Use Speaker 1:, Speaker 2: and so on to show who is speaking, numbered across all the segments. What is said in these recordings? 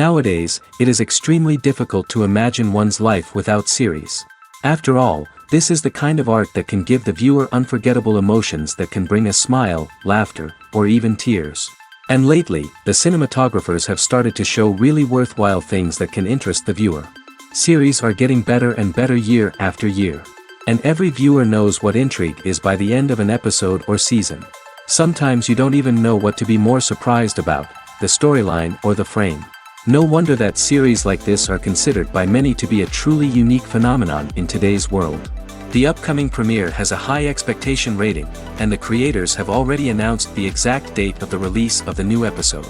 Speaker 1: Nowadays, it is extremely difficult to imagine one's life without series. After all, this is the kind of art that can give the viewer unforgettable emotions that can bring a smile, laughter, or even tears. And lately, the cinematographers have started to show really worthwhile things that can interest the viewer. Series are getting better and better year after year. And every viewer knows what intrigue is by the end of an episode or season. Sometimes you don't even know what to be more surprised about, the storyline or the frame. No wonder that series like this are considered by many to be a truly unique phenomenon in today's world. The upcoming premiere has a high expectation rating, and the creators have already announced the exact date of the release of the new episode.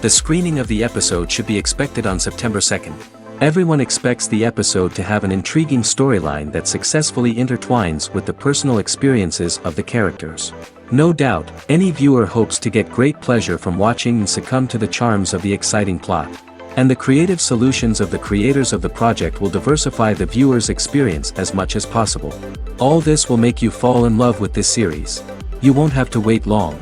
Speaker 1: The screening of the episode should be expected on September 2nd. Everyone expects the episode to have an intriguing storyline that successfully intertwines with the personal experiences of the characters. No doubt, any viewer hopes to get great pleasure from watching and succumb to the charms of the exciting plot. And the creative solutions of the creators of the project will diversify the viewer's experience as much as possible. All this will make you fall in love with this series. You won't have to wait long.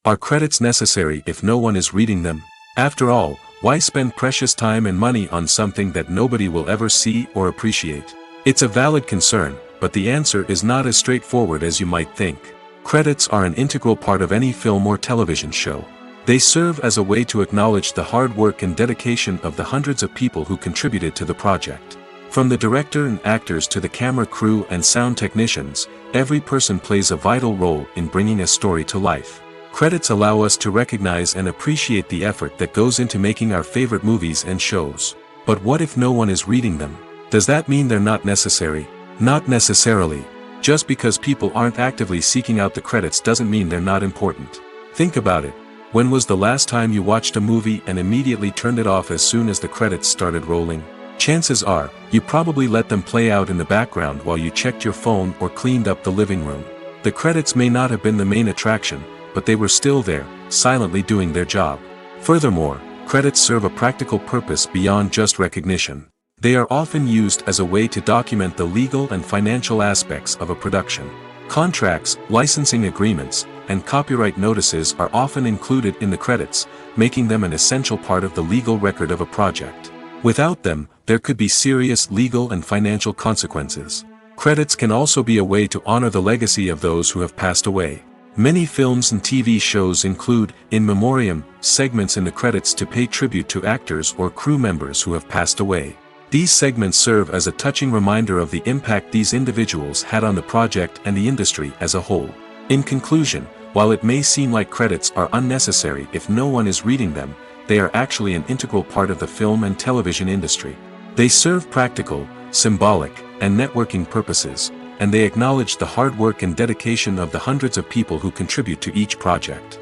Speaker 1: Are credits necessary if no one is reading them? After all, why spend precious time and money on something that nobody will ever see or appreciate? It's a valid concern, but the answer is not as straightforward as you might think. Credits are an integral part of any film or television show. They serve as a way to acknowledge the hard work and dedication of the hundreds of people who contributed to the project. From the director and actors to the camera crew and sound technicians, every person plays a vital role in bringing a story to life. Credits allow us to recognize and appreciate the effort that goes into making our favorite movies and shows. But what if no one is reading them? Does that mean they're not necessary? Not necessarily. Just because people aren't actively seeking out the credits doesn't mean they're not important. Think about it. When was the last time you watched a movie and immediately turned it off as soon as the credits started rolling? Chances are, you probably let them play out in the background while you checked your phone or cleaned up the living room. The credits may not have been the main attraction, but they were still there, silently doing their job. Furthermore, credits serve a practical purpose beyond just recognition. They are often used as a way to document the legal and financial aspects of a production. Contracts, licensing agreements, and copyright notices are often included in the credits, making them an essential part of the legal record of a project. Without them, there could be serious legal and financial consequences. Credits can also be a way to honor the legacy of those who have passed away. Many films and TV shows include, in memoriam, segments in the credits to pay tribute to actors or crew members who have passed away. These segments serve as a touching reminder of the impact these individuals had on the project and the industry as a whole. In conclusion, while it may seem like credits are unnecessary if no one is reading them, they are actually an integral part of the film and television industry. They serve practical, symbolic, and networking purposes, and they acknowledge the hard work and dedication of the hundreds of people who contribute to each project.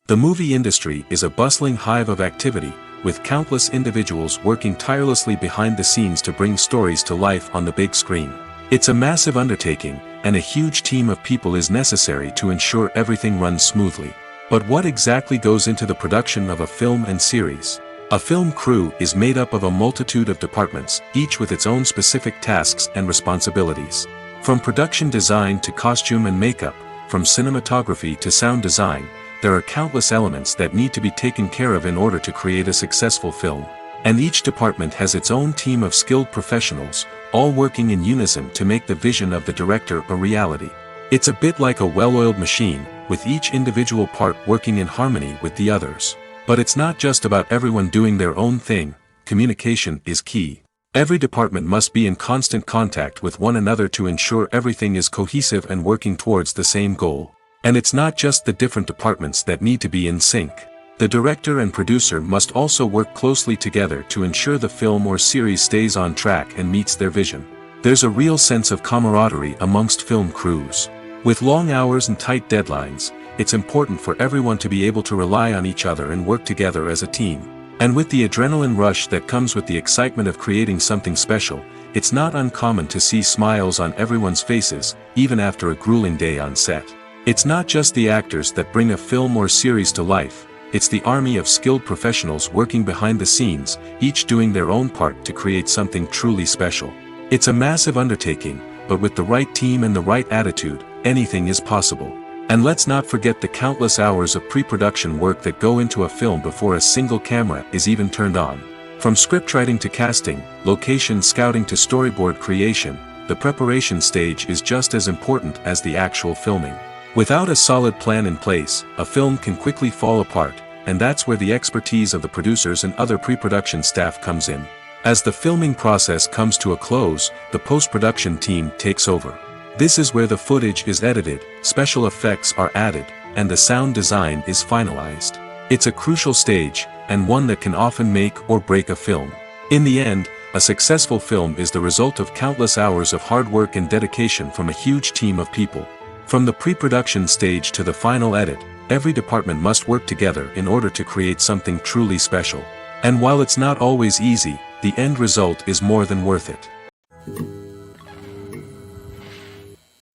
Speaker 1: The movie industry is a bustling hive of activity, with countless individuals working tirelessly behind the scenes to bring stories to life on the big screen. It's a massive undertaking, and a huge team of people is necessary to ensure everything runs smoothly. But what exactly goes into the production of a film and series? A film crew is made up of a multitude of departments, each with its own specific tasks and responsibilities. From production design to costume and makeup, from cinematography to sound design, there are countless elements that need to be taken care of in order to create a successful film. And each department has its own team of skilled professionals, all working in unison to make the vision of the director a reality. It's a bit like a well-oiled machine, with each individual part working in harmony with the others. But it's not just about everyone doing their own thing. Communication is key. Every department must be in constant contact with one another to ensure everything is cohesive and working towards the same goal. And it's not just the different departments that need to be in sync. The director and producer must also work closely together to ensure the film or series stays on track and meets their vision. There's a real sense of camaraderie amongst film crews. With long hours and tight deadlines, it's important for everyone to be able to rely on each other and work together as a team. And with the adrenaline rush that comes with the excitement of creating something special, it's not uncommon to see smiles on everyone's faces, even after a grueling day on set. It's not just the actors that bring a film or series to life, it's the army of skilled professionals working behind the scenes, each doing their own part to create something truly special. It's a massive undertaking, but with the right team and the right attitude, anything is possible. And let's not forget the countless hours of pre-production work that go into a film before a single camera is even turned on. From scriptwriting to casting, location scouting to storyboard creation, the preparation stage is just as important as the actual filming. Without a solid plan in place, a film can quickly fall apart, and that's where the expertise of the producers and other pre-production staff comes in. As the filming process comes to a close, the post-production team takes over. This is where the footage is edited, special effects are added, and the sound design is finalized. It's a crucial stage, and one that can often make or break a film. In the end, a successful film is the result of countless hours of hard work and dedication from a huge team of people. From the pre-production stage to the final edit, every department must work together in order to create something truly special. And while it's not always easy, the end result is more than worth it.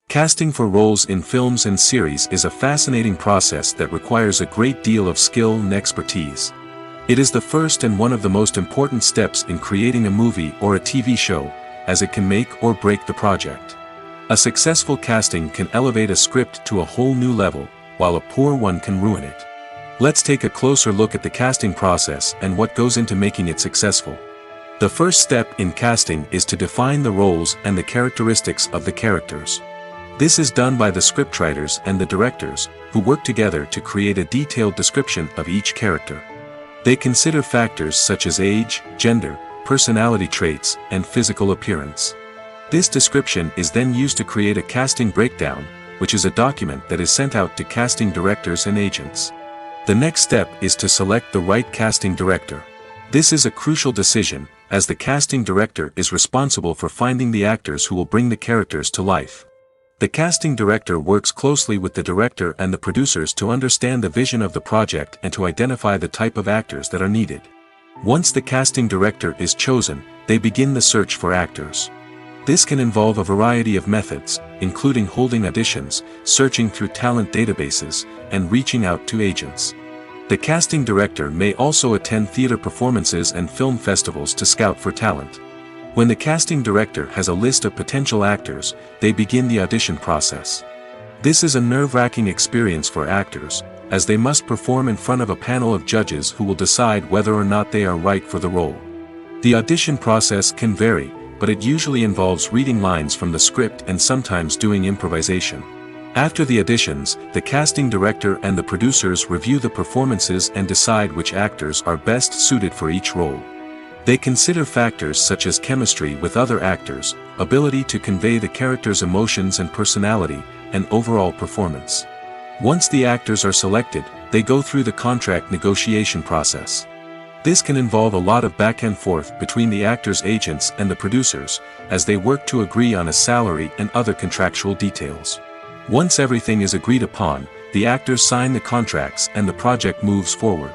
Speaker 1: Casting for roles in films and series is a fascinating process that requires a great deal of skill and expertise. It is the first and one of the most important steps in creating a movie or a TV show, as it can make or break the project. A successful casting can elevate a script to a whole new level, while a poor one can ruin it. Let's take a closer look at the casting process and what goes into making it successful. The first step in casting is to define the roles and the characteristics of the characters. This is done by the scriptwriters and the directors, who work together to create a detailed description of each character. They consider factors such as age, gender, personality traits, and physical appearance. This description is then used to create a casting breakdown, which is a document that is sent out to casting directors and agents. The next step is to select the right casting director. This is a crucial decision, as the casting director is responsible for finding the actors who will bring the characters to life. The casting director works closely with the director and the producers to understand the vision of the project and to identify the type of actors that are needed. Once the casting director is chosen, they begin the search for actors. This can involve a variety of methods, including holding auditions, searching through talent databases, and reaching out to agents. The casting director may also attend theater performances and film festivals to scout for talent. When the casting director has a list of potential actors, they begin the audition process. This is a nerve-wracking experience for actors, as they must perform in front of a panel of judges who will decide whether or not they are right for the role. The audition process can vary, but it usually involves reading lines from the script and sometimes doing improvisation. After the auditions, the casting director and the producers review the performances and decide which actors are best suited for each role. They consider factors such as chemistry with other actors, ability to convey the character's emotions and personality, and overall performance. Once the actors are selected, they go through the contract negotiation process. This can involve a lot of back and forth between the actors' agents and the producers, as they work to agree on a salary and other contractual details. Once everything is agreed upon, the actors sign the contracts and the project moves forward.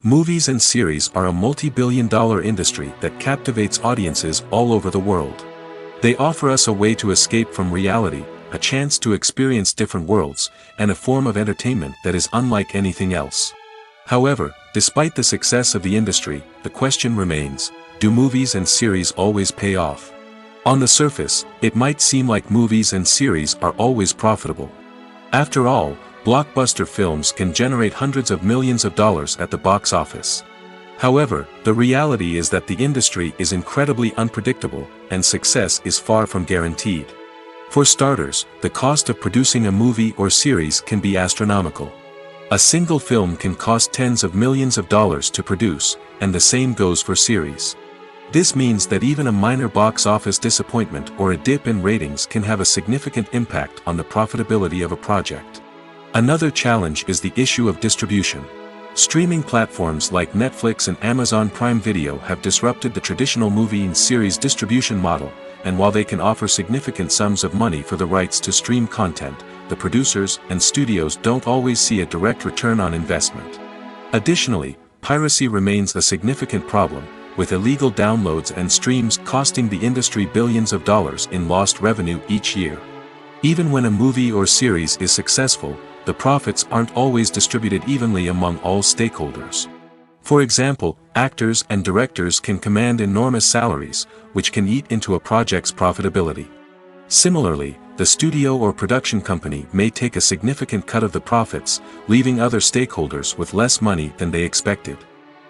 Speaker 1: Movies and series are a multi-billion-dollar industry that captivates audiences all over the world. They offer us a way to escape from reality, a chance to experience different worlds, and a form of entertainment that is unlike anything else. However, despite the success of the industry, the question remains, do movies and series always pay off? On the surface, it might seem like movies and series are always profitable. After all, blockbuster films can generate hundreds of millions of dollars at the box office. However, the reality is that the industry is incredibly unpredictable, and success is far from guaranteed. For starters, the cost of producing a movie or series can be astronomical. A single film can cost tens of millions of dollars to produce, and the same goes for series. This means that even a minor box office disappointment or a dip in ratings can have a significant impact on the profitability of a project. Another challenge is the issue of distribution. Streaming platforms like Netflix and Amazon Prime Video have disrupted the traditional movie and series distribution model, and while they can offer significant sums of money for the rights to stream content, the producers and studios don't always see a direct return on investment. Additionally, piracy remains a significant problem, with illegal downloads and streams costing the industry billions of dollars in lost revenue each year. Even when a movie or series is successful, the profits aren't always distributed evenly among all stakeholders. For example, actors and directors can command enormous salaries, which can eat into a project's profitability. Similarly, the studio or production company may take a significant cut of the profits, leaving other stakeholders with less money than they expected.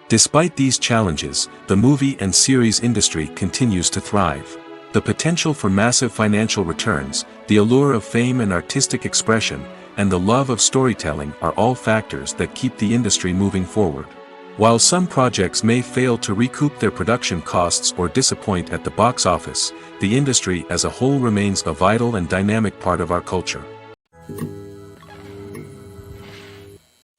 Speaker 1: Despite these challenges, the movie and series industry continues to thrive. The potential for massive financial returns, the allure of fame and artistic expression, and the love of storytelling are all factors that keep the industry moving forward. While some projects may fail to recoup their production costs or disappoint at the box office, the industry as a whole remains a vital and dynamic part of our culture.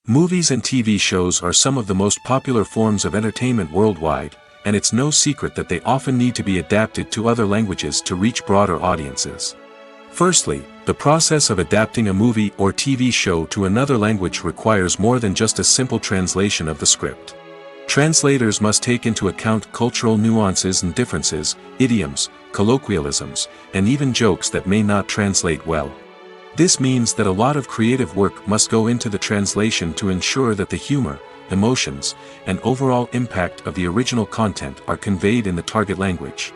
Speaker 1: Movies and TV shows are some of the most popular forms of entertainment worldwide, and it's no secret that they often need to be adapted to other languages to reach broader audiences. Firstly, the process of adapting a movie or TV show to another language requires more than just a simple translation of the script. Translators must take into account cultural nuances and differences, idioms, colloquialisms, and even jokes that may not translate well. This means that a lot of creative work must go into the translation to ensure that the humor, emotions, and overall impact of the original content are conveyed in the target language.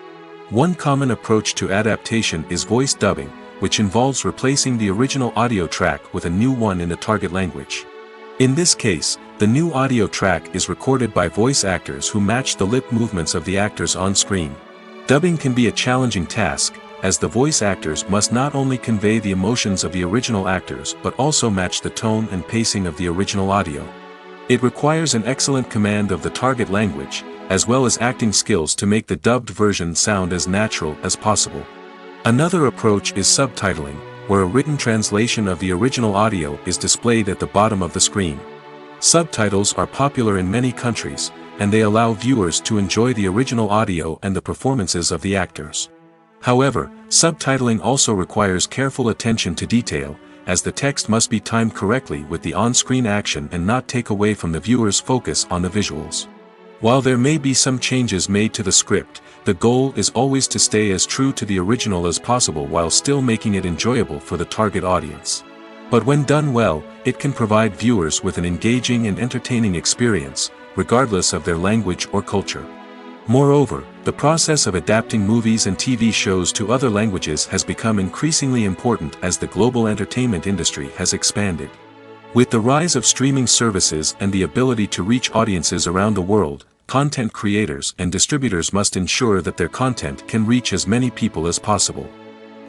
Speaker 1: One common approach to adaptation is voice dubbing, which involves replacing the original audio track with a new one in the target language. In this case, the new audio track is recorded by voice actors who match the lip movements of the actors on screen. Dubbing can be a challenging task, as the voice actors must not only convey the emotions of the original actors but also match the tone and pacing of the original audio. It requires an excellent command of the target language, as well as acting skills to make the dubbed version sound as natural as possible. Another approach is subtitling, where a written translation of the original audio is displayed at the bottom of the screen. Subtitles are popular in many countries, and they allow viewers to enjoy the original audio and the performances of the actors. However, subtitling also requires careful attention to detail, as the text must be timed correctly with the on-screen action and not take away from the viewer's focus on the visuals. While there may be some changes made to the script, the goal is always to stay as true to the original as possible while still making it enjoyable for the target audience. But when done well, it can provide viewers with an engaging and entertaining experience, regardless of their language or culture. Moreover, the process of adapting movies and TV shows to other languages has become increasingly important as the global entertainment industry has expanded. With the rise of streaming services and the ability to reach audiences around the world, content creators and distributors must ensure that their content can reach as many people as possible.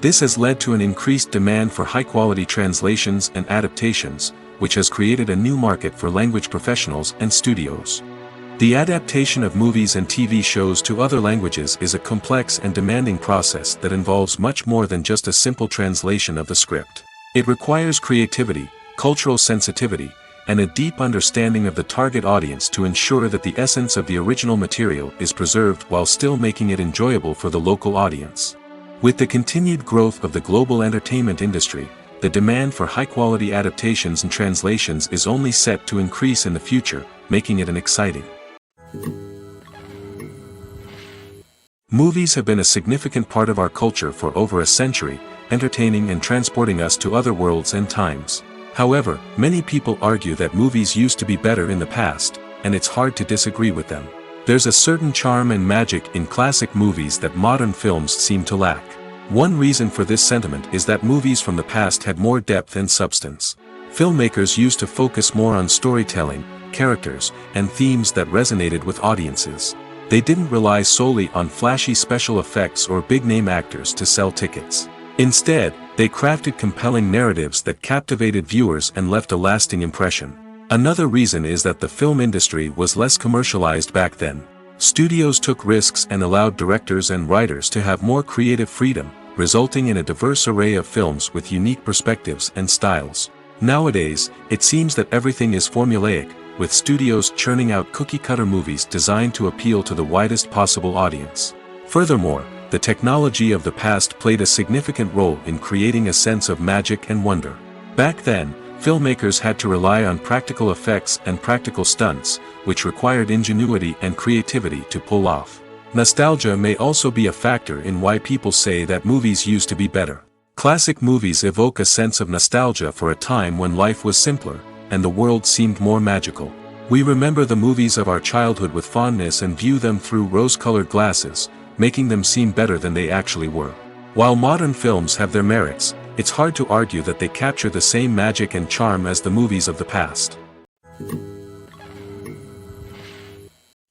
Speaker 1: This has led to an increased demand for high-quality translations and adaptations, which has created a new market for language professionals and studios. The adaptation of movies and TV shows to other languages is a complex and demanding process that involves much more than just a simple translation of the script. It requires creativity, cultural sensitivity, and a deep understanding of the target audience to ensure that the essence of the original material is preserved while still making it enjoyable for the local audience. With the continued growth of the global entertainment industry, the demand for high-quality adaptations and translations is only set to increase in the future, making it an exciting. Movies have been a significant part of our culture for over a century, entertaining and transporting us to other worlds and times. However, many people argue that movies used to be better in the past, and it's hard to disagree with them. There's a certain charm and magic in classic movies that modern films seem to lack. One reason for this sentiment is that movies from the past had more depth and substance. Filmmakers used to focus more on storytelling, characters, and themes that resonated with audiences. They didn't rely solely on flashy special effects or big-name actors to sell tickets. Instead, they crafted compelling narratives that captivated viewers and left a lasting impression. Another reason is that the film industry was less commercialized back then. Studios took risks and allowed directors and writers to have more creative freedom, resulting in a diverse array of films with unique perspectives and styles. Nowadays, it seems that everything is formulaic, with studios churning out cookie-cutter movies designed to appeal to the widest possible audience. Furthermore, the technology of the past played a significant role in creating a sense of magic and wonder. Back then, filmmakers had to rely on practical effects and practical stunts, which required ingenuity and creativity to pull off. Nostalgia may also be a factor in why people say that movies used to be better. Classic movies evoke a sense of nostalgia for a time when life was simpler, and the world seemed more magical. We remember the movies of our childhood with fondness and view them through rose-colored glasses, making them seem better than they actually were. While modern films have their merits, it's hard to argue that they capture the same magic and charm as the movies of the past.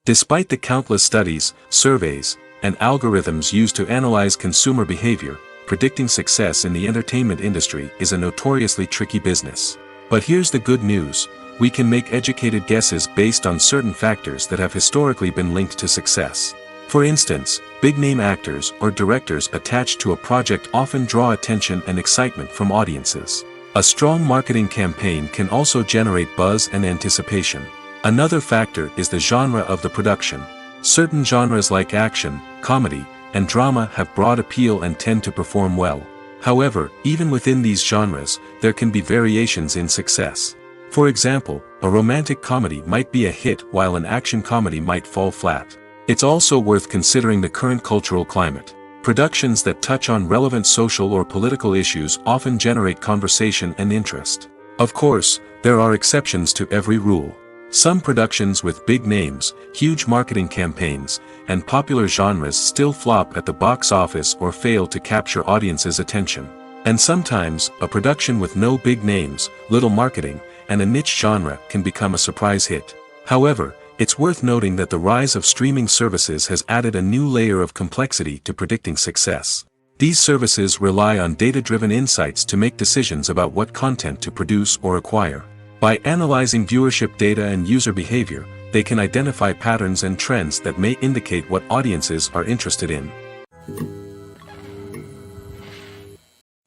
Speaker 1: Despite the countless studies, surveys, and algorithms used to analyze consumer behavior, predicting success in the entertainment industry is a notoriously tricky business. But here's the good news: we can make educated guesses based on certain factors that have historically been linked to success. For instance, big-name actors or directors attached to a project often draw attention and excitement from audiences. A strong marketing campaign can also generate buzz and anticipation. Another factor is the genre of the production. Certain genres like action, comedy, and drama have broad appeal and tend to perform well. However, even within these genres, there can be variations in success. For example, a romantic comedy might be a hit while an action comedy might fall flat. It's also worth considering the current cultural climate. Productions that touch on relevant social or political issues often generate conversation and interest. Of course, there are exceptions to every rule. Some productions with big names, huge marketing campaigns, and popular genres still flop at the box office or fail to capture audiences' attention. And sometimes, a production with no big names, little marketing, and a niche genre can become a surprise hit. However, it's worth noting that the rise of streaming services has added a new layer of complexity to predicting success. These services rely on data-driven insights to make decisions about what content to produce or acquire. By analyzing viewership data and user behavior, they can identify patterns and trends that may indicate what audiences are interested in.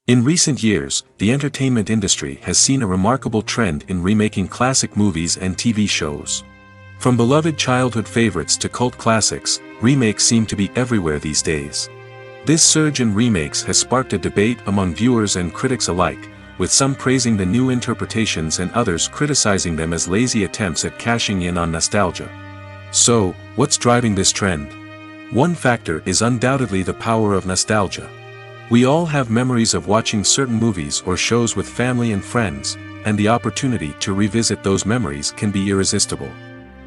Speaker 1: In recent years, the entertainment industry has seen a remarkable trend in remaking classic movies and TV shows. From beloved childhood favorites to cult classics, remakes seem to be everywhere these days. This surge in remakes has sparked a debate among viewers and critics alike, with some praising the new interpretations and others criticizing them as lazy attempts at cashing in on nostalgia. So, what's driving this trend? One factor is undoubtedly the power of nostalgia. We all have memories of watching certain movies or shows with family and friends, and the opportunity to revisit those memories can be irresistible.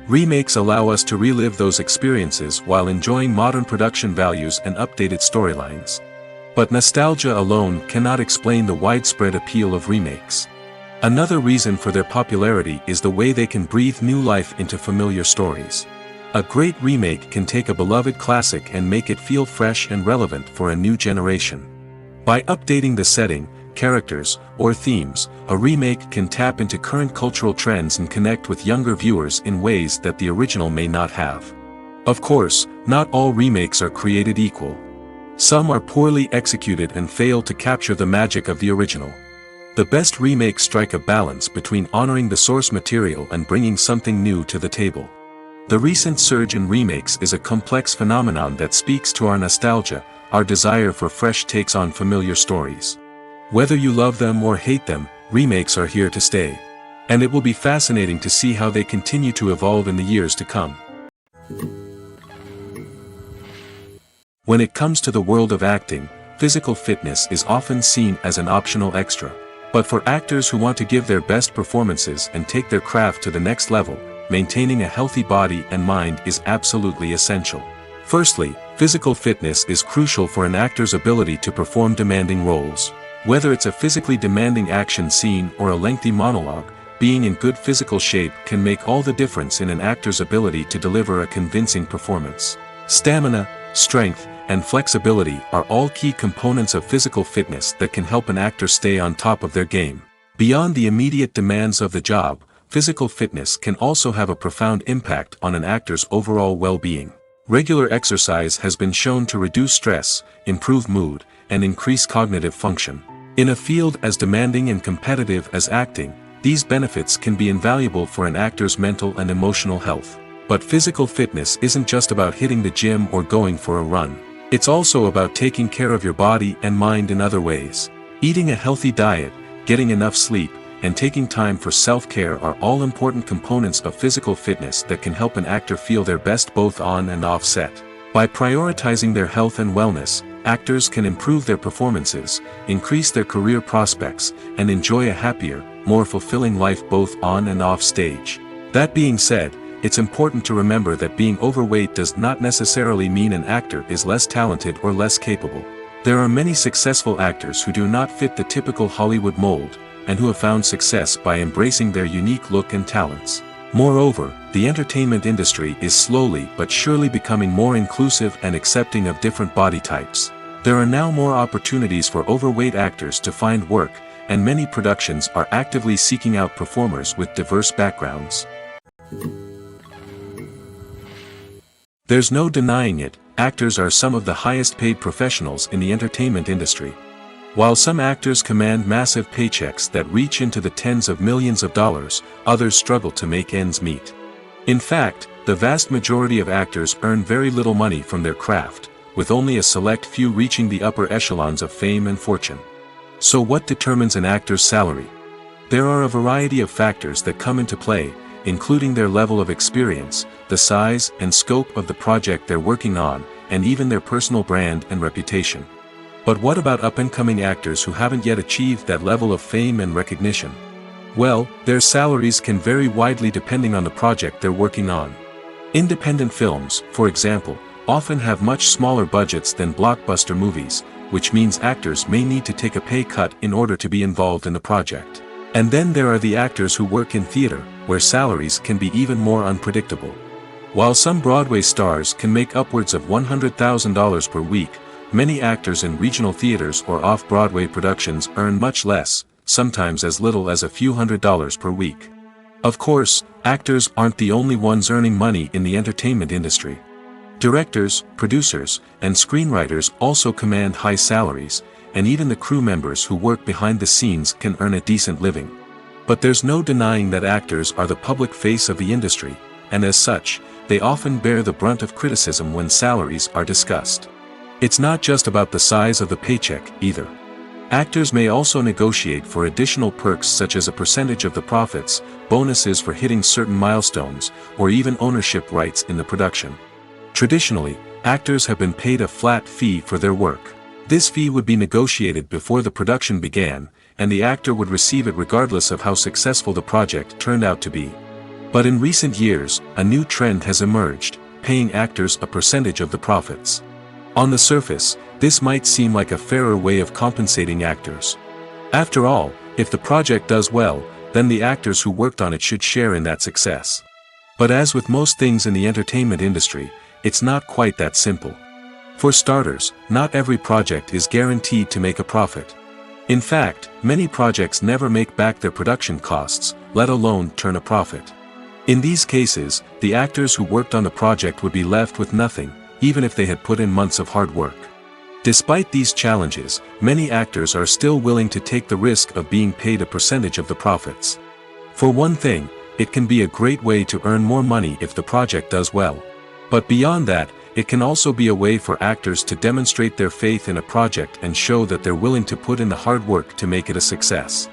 Speaker 1: Remakes allow us to relive those experiences while enjoying modern production values and updated storylines. But nostalgia alone cannot explain the widespread appeal of remakes. Another reason for their popularity is the way they can breathe new life into familiar stories. A great remake can take a beloved classic and make it feel fresh and relevant for a new generation. By updating the setting, characters, or themes, a remake can tap into current cultural trends and connect with younger viewers in ways that the original may not have. Of course, not all remakes are created equal. Some are poorly executed and fail to capture the magic of the original. The best remakes strike a balance between honoring the source material and bringing something new to the table. The recent surge in remakes is a complex phenomenon that speaks to our nostalgia, our desire for fresh takes on familiar stories. Whether you love them or hate them, remakes are here to stay. And it will be fascinating to see how they continue to evolve in the years to come. When it comes to the world of acting, physical fitness is often seen as an optional extra. But for actors who want to give their best performances and take their craft to the next level, maintaining a healthy body and mind is absolutely essential. Firstly, physical fitness is crucial for an actor's ability to perform demanding roles. Whether it's a physically demanding action scene or a lengthy monologue, being in good physical shape can make all the difference in an actor's ability to deliver a convincing performance. Stamina, strength, and flexibility are all key components of physical fitness that can help an actor stay on top of their game. Beyond the immediate demands of the job, physical fitness can also have a profound impact on an actor's overall well-being. Regular exercise has been shown to reduce stress, improve mood, and increase cognitive function. In a field as demanding and competitive as acting, these benefits can be invaluable for an actor's mental and emotional health. But physical fitness isn't just about hitting the gym or going for a run. It's also about taking care of your body and mind in other ways. Eating a healthy diet, getting enough sleep, and taking time for self-care are all important components of physical fitness that can help an actor feel their best both on and off set. By prioritizing their health and wellness, actors can improve their performances, increase their career prospects, and enjoy a happier, more fulfilling life both on and off stage. That being said, it's important to remember that being overweight does not necessarily mean an actor is less talented or less capable. There are many successful actors who do not fit the typical Hollywood mold, and who have found success by embracing their unique look and talents. Moreover, the entertainment industry is slowly but surely becoming more inclusive and accepting of different body types. There are now more opportunities for overweight actors to find work, and many productions are actively seeking out performers with diverse backgrounds. There's no denying it, actors are some of the highest paid professionals in the entertainment industry. While some actors command massive paychecks that reach into the tens of millions of dollars, others struggle to make ends meet. In fact, the vast majority of actors earn very little money from their craft, with only a select few reaching the upper echelons of fame and fortune. So what determines an actor's salary? There are a variety of factors that come into play, including their level of experience, the size and scope of the project they're working on, and even their personal brand and reputation. But what about up-and-coming actors who haven't yet achieved that level of fame and recognition? Well, their salaries can vary widely depending on the project they're working on. Independent films, for example, often have much smaller budgets than blockbuster movies, which means actors may need to take a pay cut in order to be involved in the project. And then there are the actors who work in theater, where salaries can be even more unpredictable. While some Broadway stars can make upwards of $100,000 per week, many actors in regional theaters or off-Broadway productions earn much less, sometimes as little as a few $100s per week. Of course, actors aren't the only ones earning money in the entertainment industry. Directors, producers, and screenwriters also command high salaries, and even the crew members who work behind the scenes can earn a decent living. But there's no denying that actors are the public face of the industry, and as such, they often bear the brunt of criticism when salaries are discussed. It's not just about the size of the paycheck, either. Actors may also negotiate for additional perks such as a percentage of the profits, bonuses for hitting certain milestones, or even ownership rights in the production. Traditionally, actors have been paid a flat fee for their work. This fee would be negotiated before the production began, and the actor would receive it regardless of how successful the project turned out to be. But in recent years, a new trend has emerged, paying actors a percentage of the profits. On the surface, this might seem like a fairer way of compensating actors. After all, if the project does well, then the actors who worked on it should share in that success. But as with most things in the entertainment industry, it's not quite that simple. For starters, not every project is guaranteed to make a profit. In fact, many projects never make back their production costs, let alone turn a profit. In these cases, the actors who worked on the project would be left with nothing, even if they had put in months of hard work. Despite these challenges, many actors are still willing to take the risk of being paid a percentage of the profits. For one thing, it can be a great way to earn more money if the project does well. But beyond that, it can also be a way for actors to demonstrate their faith in a project and show that they're willing to put in the hard work to make it a success.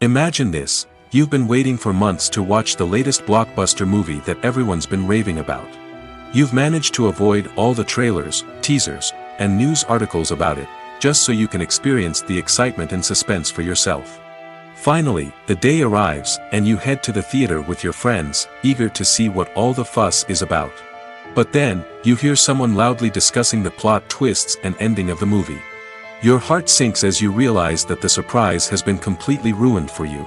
Speaker 1: Imagine this. You've been waiting for months to watch the latest blockbuster movie that everyone's been raving about. You've managed to avoid all the trailers, teasers, and news articles about it, just so you can experience the excitement and suspense for yourself. Finally, the day arrives, and you head to the theater with your friends, eager to see what all the fuss is about. But then, you hear someone loudly discussing the plot twists and ending of the movie. Your heart sinks as you realize that the surprise has been completely ruined for you.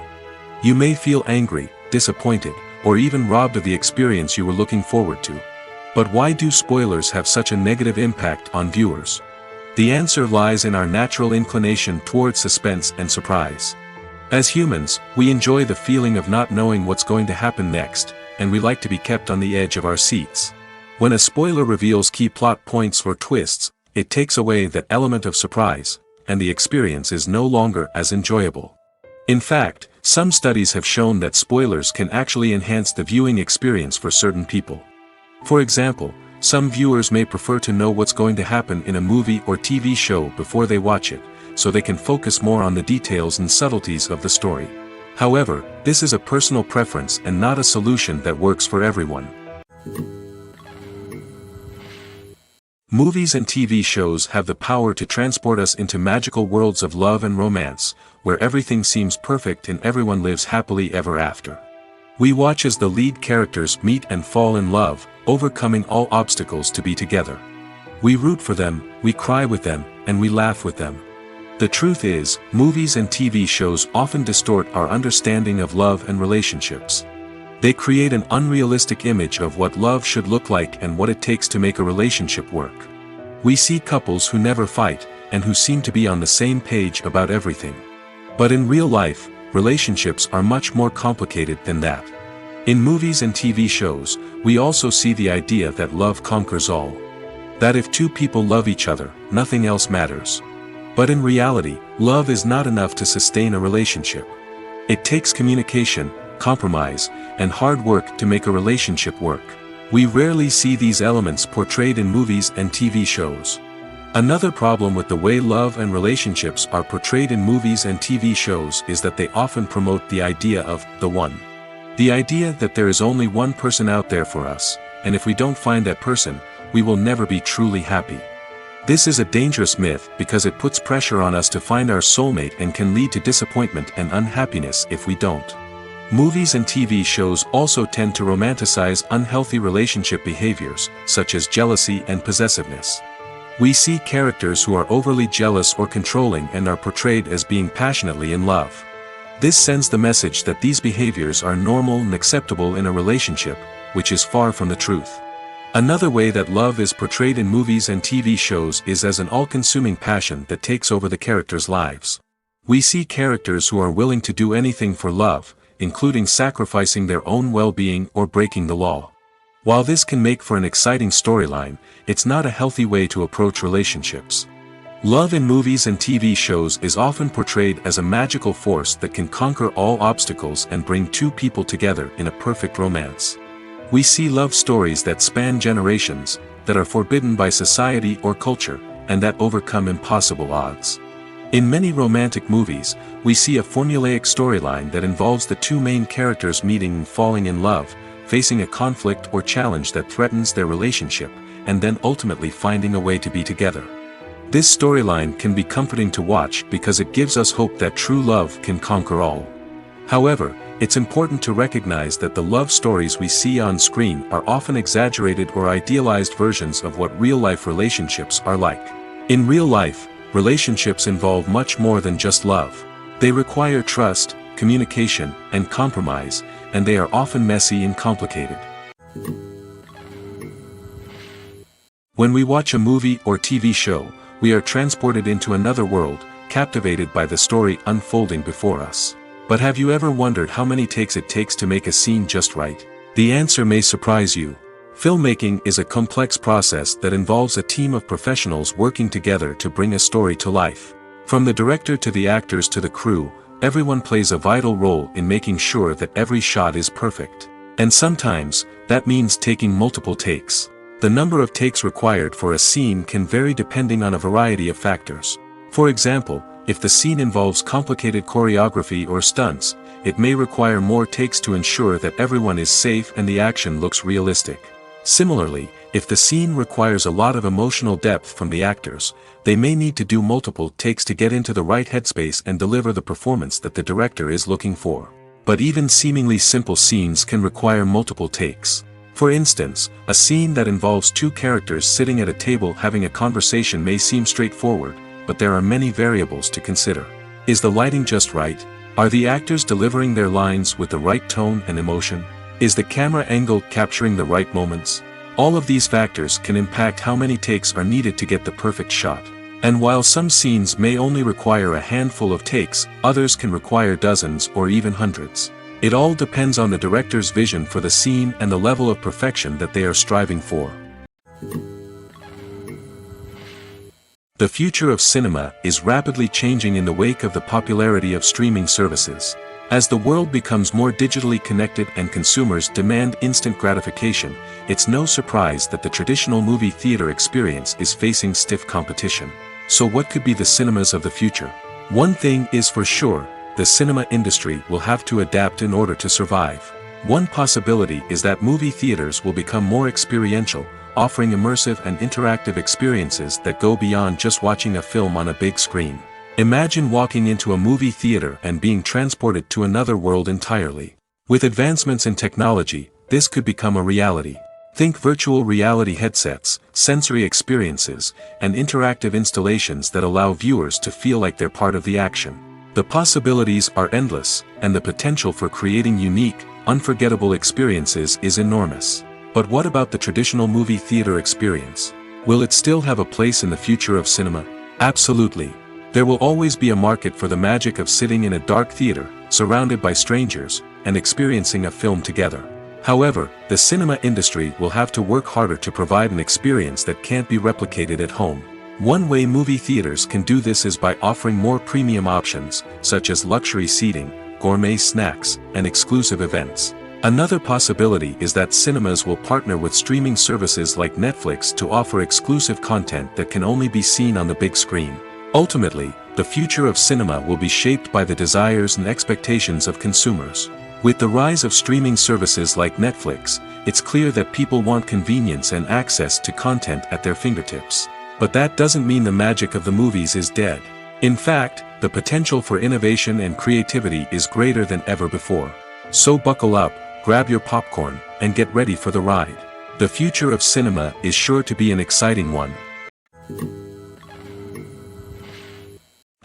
Speaker 1: You may feel angry, disappointed, or even robbed of the experience you were looking forward to. But why do spoilers have such a negative impact on viewers? The answer lies in our natural inclination towards suspense and surprise. As humans, we enjoy the feeling of not knowing what's going to happen next, and we like to be kept on the edge of our seats. When a spoiler reveals key plot points or twists, it takes away that element of surprise, and the experience is no longer as enjoyable. In fact, some studies have shown that spoilers can actually enhance the viewing experience for certain people. For example, some viewers may prefer to know what's going to happen in a movie or TV show before they watch it, so they can focus more on the details and subtleties of the story. However, this is a personal preference and not a solution that works for everyone. Movies and TV shows have the power to transport us into magical worlds of love and romance, where everything seems perfect and everyone lives happily ever after. We watch as the lead characters meet and fall in love, overcoming all obstacles to be together. We root for them, we cry with them, and we laugh with them. The truth is, movies and TV shows often distort our understanding of love and relationships. They create an unrealistic image of what love should look like and what it takes to make a relationship work. We see couples who never fight, and who seem to be on the same page about everything. But in real life, relationships are much more complicated than that. In movies and TV shows, we also see the idea that love conquers all. That if two people love each other, nothing else matters. But in reality, love is not enough to sustain a relationship. It takes communication, compromise, and hard work to make a relationship work. We rarely see these elements portrayed in movies and TV shows. Another problem with the way love and relationships are portrayed in movies and TV shows is that they often promote the idea of the one. The idea that there is only one person out there for us, and if we don't find that person, we will never be truly happy. This is a dangerous myth because it puts pressure on us to find our soulmate and can lead to disappointment and unhappiness if we don't. Movies and TV shows also tend to romanticize unhealthy relationship behaviors, such as jealousy and possessiveness. We see characters who are overly jealous or controlling and are portrayed as being passionately in love. This sends the message that these behaviors are normal and acceptable in a relationship, which is far from the truth. Another way that love is portrayed in movies and TV shows is as an all-consuming passion that takes over the characters' lives. We see characters who are willing to do anything for love, including sacrificing their own well-being or breaking the law. While this can make for an exciting storyline, it's not a healthy way to approach relationships. Love in movies and TV shows is often portrayed as a magical force that can conquer all obstacles and bring two people together in a perfect romance. We see love stories that span generations, that are forbidden by society or culture, and that overcome impossible odds. In many romantic movies, we see a formulaic storyline that involves the two main characters meeting and falling in love, facing a conflict or challenge that threatens their relationship, and then ultimately finding a way to be together. This storyline can be comforting to watch because it gives us hope that true love can conquer all. However, it's important to recognize that the love stories we see on screen are often exaggerated or idealized versions of what real-life relationships are like. In real life, relationships involve much more than just love. They require trust, communication, and compromise, and they are often messy and complicated. When we watch a movie or TV show, we are transported into another world, captivated by the story unfolding before us. But have you ever wondered how many takes it takes to make a scene just right? The answer may surprise you. Filmmaking is a complex process that involves a team of professionals working together to bring a story to life. From the director to the actors to the crew, everyone plays a vital role in making sure that every shot is perfect. And sometimes, that means taking multiple takes. The number of takes required for a scene can vary depending on a variety of factors. For example, if the scene involves complicated choreography or stunts, it may require more takes to ensure that everyone is safe and the action looks realistic. Similarly, if the scene requires a lot of emotional depth from the actors, they may need to do multiple takes to get into the right headspace and deliver the performance that the director is looking for. But even seemingly simple scenes can require multiple takes. For instance, a scene that involves two characters sitting at a table having a conversation may seem straightforward, but there are many variables to consider. Is the lighting just right? Are the actors delivering their lines with the right tone and emotion? Is the camera angle capturing the right moments? All of these factors can impact how many takes are needed to get the perfect shot. And while some scenes may only require a handful of takes, others can require dozens or even hundreds. It all depends on the director's vision for the scene and the level of perfection that they are striving for. The future of cinema is rapidly changing in the wake of the popularity of streaming services. As the world becomes more digitally connected and consumers demand instant gratification, it's no surprise that the traditional movie theater experience is facing stiff competition. So what could be the cinemas of the future? One thing is for sure, the cinema industry will have to adapt in order to survive. One possibility is that movie theaters will become more experiential, offering immersive and interactive experiences that go beyond just watching a film on a big screen. Imagine walking into a movie theater and being transported to another world entirely. With advancements in technology, this could become a reality. Think virtual reality headsets, sensory experiences, and interactive installations that allow viewers to feel like they're part of the action. The possibilities are endless, and the potential for creating unique, unforgettable experiences is enormous. But what about the traditional movie theater experience? Will it still have a place in the future of cinema? Absolutely. There will always be a market for the magic of sitting in a dark theater, surrounded by strangers, and experiencing a film together. However, the cinema industry will have to work harder to provide an experience that can't be replicated at home. One way movie theaters can do this is by offering more premium options, such as luxury seating, gourmet snacks, and exclusive events. Another possibility is that cinemas will partner with streaming services like Netflix to offer exclusive content that can only be seen on the big screen. Ultimately, the future of cinema will be shaped by the desires and expectations of consumers. With the rise of streaming services like Netflix, it's clear that people want convenience and access to content at their fingertips. But that doesn't mean the magic of the movies is dead. In fact, the potential for innovation and creativity is greater than ever before. So buckle up, grab your popcorn, and get ready for the ride. The future of cinema is sure to be an exciting one.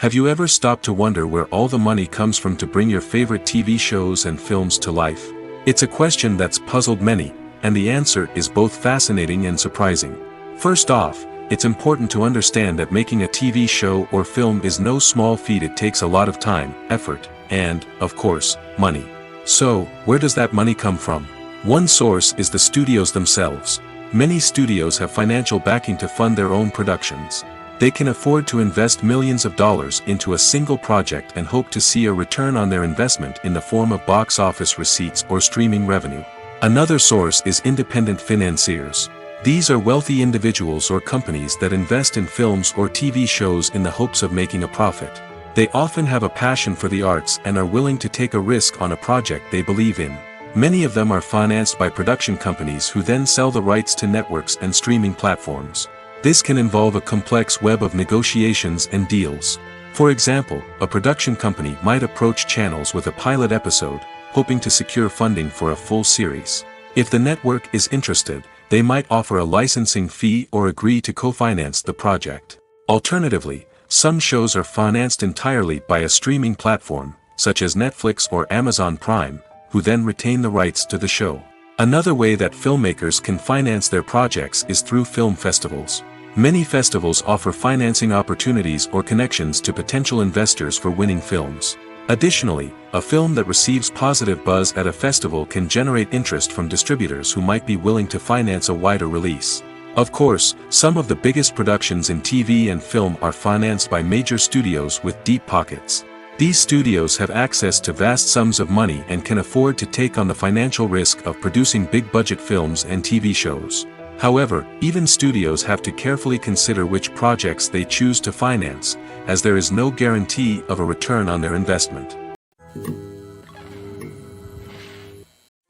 Speaker 1: Have you ever stopped to wonder where all the money comes from to bring your favorite TV shows and films to life? It's a question that's puzzled many, and the answer is both fascinating and surprising. First off, it's important to understand that making a TV show or film is no small feat. It takes a lot of time, effort, and, of course, money. So, where does that money come from? One source is the studios themselves. Many studios have financial backing to fund their own productions. They can afford to invest millions of dollars into a single project and hope to see a return on their investment in the form of box office receipts or streaming revenue. Another source is independent financiers. These are wealthy individuals or companies that invest in films or TV shows in the hopes of making a profit. They often have a passion for the arts and are willing to take a risk on a project they believe in. Many of them are financed by production companies who then sell the rights to networks and streaming platforms. This can involve a complex web of negotiations and deals. For example, a production company might approach channels with a pilot episode, hoping to secure funding for a full series. If the network is interested, they might offer a licensing fee or agree to co-finance the project. Alternatively, some shows are financed entirely by a streaming platform, such as Netflix or Amazon Prime, who then retain the rights to the show. Another way that filmmakers can finance their projects is through film festivals. Many festivals offer financing opportunities or connections to potential investors for winning films. Additionally, a film that receives positive buzz at a festival can generate interest from distributors who might be willing to finance a wider release. Of course, some of the biggest productions in TV and film are financed by major studios with deep pockets. These studios have access to vast sums of money and can afford to take on the financial risk of producing big-budget films and TV shows. However, even studios have to carefully consider which projects they choose to finance, as there is no guarantee of a return on their investment.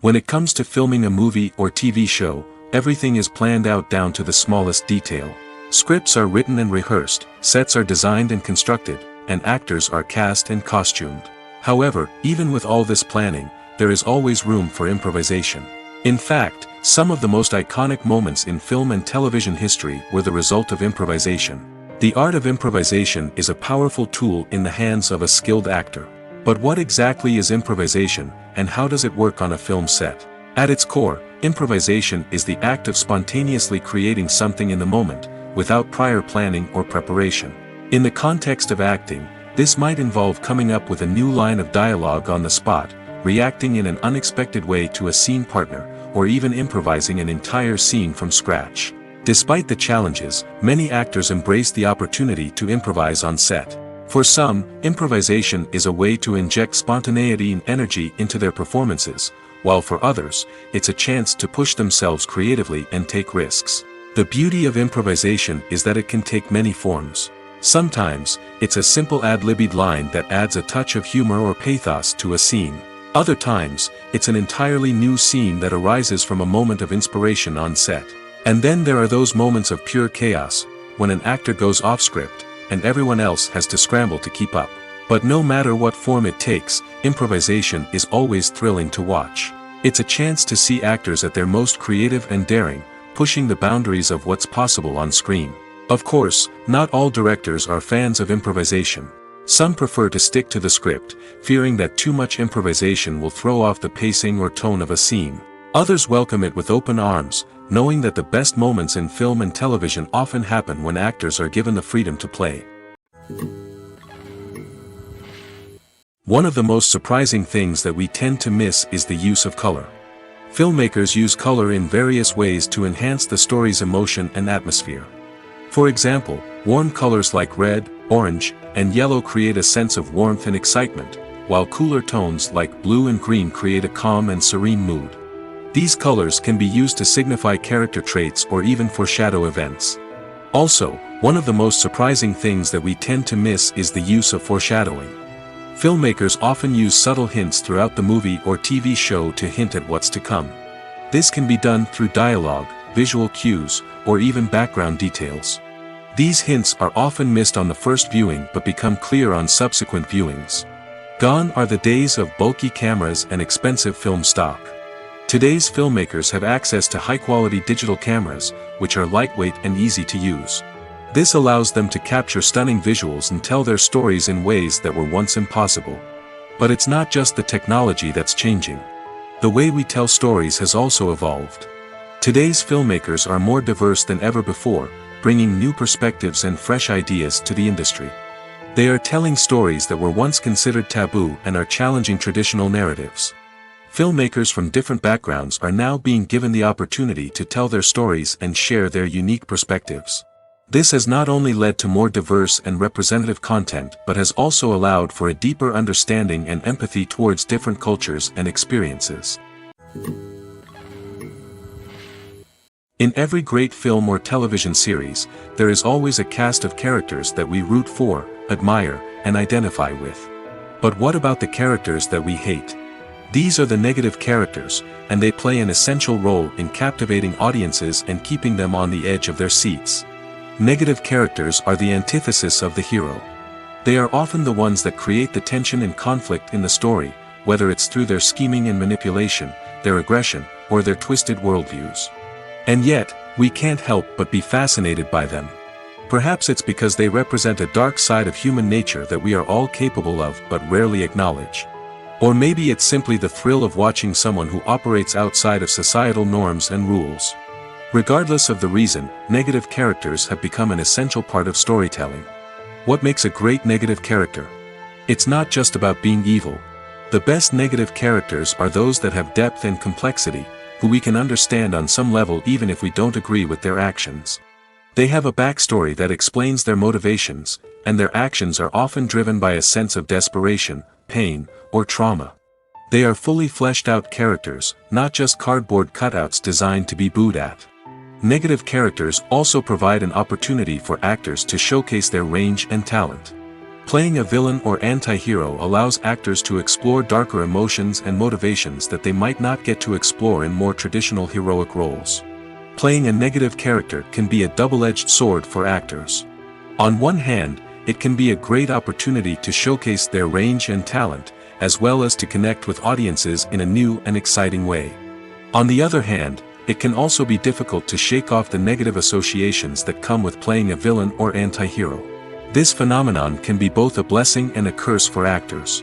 Speaker 1: When it comes to filming a movie or TV show, everything is planned out down to the smallest detail. Scripts are written and rehearsed, sets are designed and constructed, and actors are cast and costumed. However, even with all this planning, there is always room for improvisation. In fact, some of the most iconic moments in film and television history were the result of improvisation. The art of improvisation is a powerful tool in the hands of a skilled actor. But what exactly is improvisation, and how does it work on a film set? At its core, improvisation is the act of spontaneously creating something in the moment, without prior planning or preparation. In the context of acting, this might involve coming up with a new line of dialogue on the spot, reacting in an unexpected way to a scene partner, or even improvising an entire scene from scratch. Despite the challenges, many actors embrace the opportunity to improvise on set. For some, improvisation is a way to inject spontaneity and energy into their performances, while for others, it's a chance to push themselves creatively and take risks. The beauty of improvisation is that it can take many forms. Sometimes, it's a simple ad-libbed line that adds a touch of humor or pathos to a scene. Other times, it's an entirely new scene that arises from a moment of inspiration on set. And then there are those moments of pure chaos, when an actor goes off script, and everyone else has to scramble to keep up. But no matter what form it takes, improvisation is always thrilling to watch. It's a chance to see actors at their most creative and daring, pushing the boundaries of what's possible on screen. Of course, not all directors are fans of improvisation. Some prefer to stick to the script, fearing that too much improvisation will throw off the pacing or tone of a scene. Others welcome it with open arms, knowing that the best moments in film and television often happen when actors are given the freedom to play. One of the most surprising things that we tend to miss is the use of color. Filmmakers use color in various ways to enhance the story's emotion and atmosphere. For example, warm colors like red, orange, and yellow create a sense of warmth and excitement, while cooler tones like blue and green create a calm and serene mood. These colors can be used to signify character traits or even foreshadow events. Also, one of the most surprising things that we tend to miss is the use of foreshadowing. Filmmakers often use subtle hints throughout the movie or TV show to hint at what's to come. This can be done through dialogue, visual cues, or even background details. These hints are often missed on the first viewing but become clear on subsequent viewings. Gone are the days of bulky cameras and expensive film stock. Today's filmmakers have access to high-quality digital cameras, which are lightweight and easy to use. This allows them to capture stunning visuals and tell their stories in ways that were once impossible. But it's not just the technology that's changing. The way we tell stories has also evolved. Today's filmmakers are more diverse than ever before, bringing new perspectives and fresh ideas to the industry. They are telling stories that were once considered taboo and are challenging traditional narratives. Filmmakers from different backgrounds are now being given the opportunity to tell their stories and share their unique perspectives. This has not only led to more diverse and representative content but has also allowed for a deeper understanding and empathy towards different cultures and experiences. In every great film or television series, there is always a cast of characters that we root for, admire, and identify with. But what about the characters that we hate? These are the negative characters, and they play an essential role in captivating audiences and keeping them on the edge of their seats. Negative characters are the antithesis of the hero. They are often the ones that create the tension and conflict in the story, whether it's through their scheming and manipulation, their aggression, or their twisted worldviews. And yet, we can't help but be fascinated by them. Perhaps it's because they represent a dark side of human nature that we are all capable of but rarely acknowledge. Or maybe it's simply the thrill of watching someone who operates outside of societal norms and rules. Regardless of the reason, negative characters have become an essential part of storytelling. What makes a great negative character? It's not just about being evil. The best negative characters are those that have depth and complexity, who we can understand on some level even if we don't agree with their actions. They have a backstory that explains their motivations, and their actions are often driven by a sense of desperation, pain, or trauma. They are fully fleshed out characters, not just cardboard cutouts designed to be booed at. Negative characters also provide an opportunity for actors to showcase their range and talent. Playing a villain or anti-hero allows actors to explore darker emotions and motivations that they might not get to explore in more traditional heroic roles. Playing a negative character can be a double-edged sword for actors. On one hand, it can be a great opportunity to showcase their range and talent, as well as to connect with audiences in a new and exciting way. On the other hand, it can also be difficult to shake off the negative associations that come with playing a villain or anti-hero. This phenomenon can be both a blessing and a curse for actors.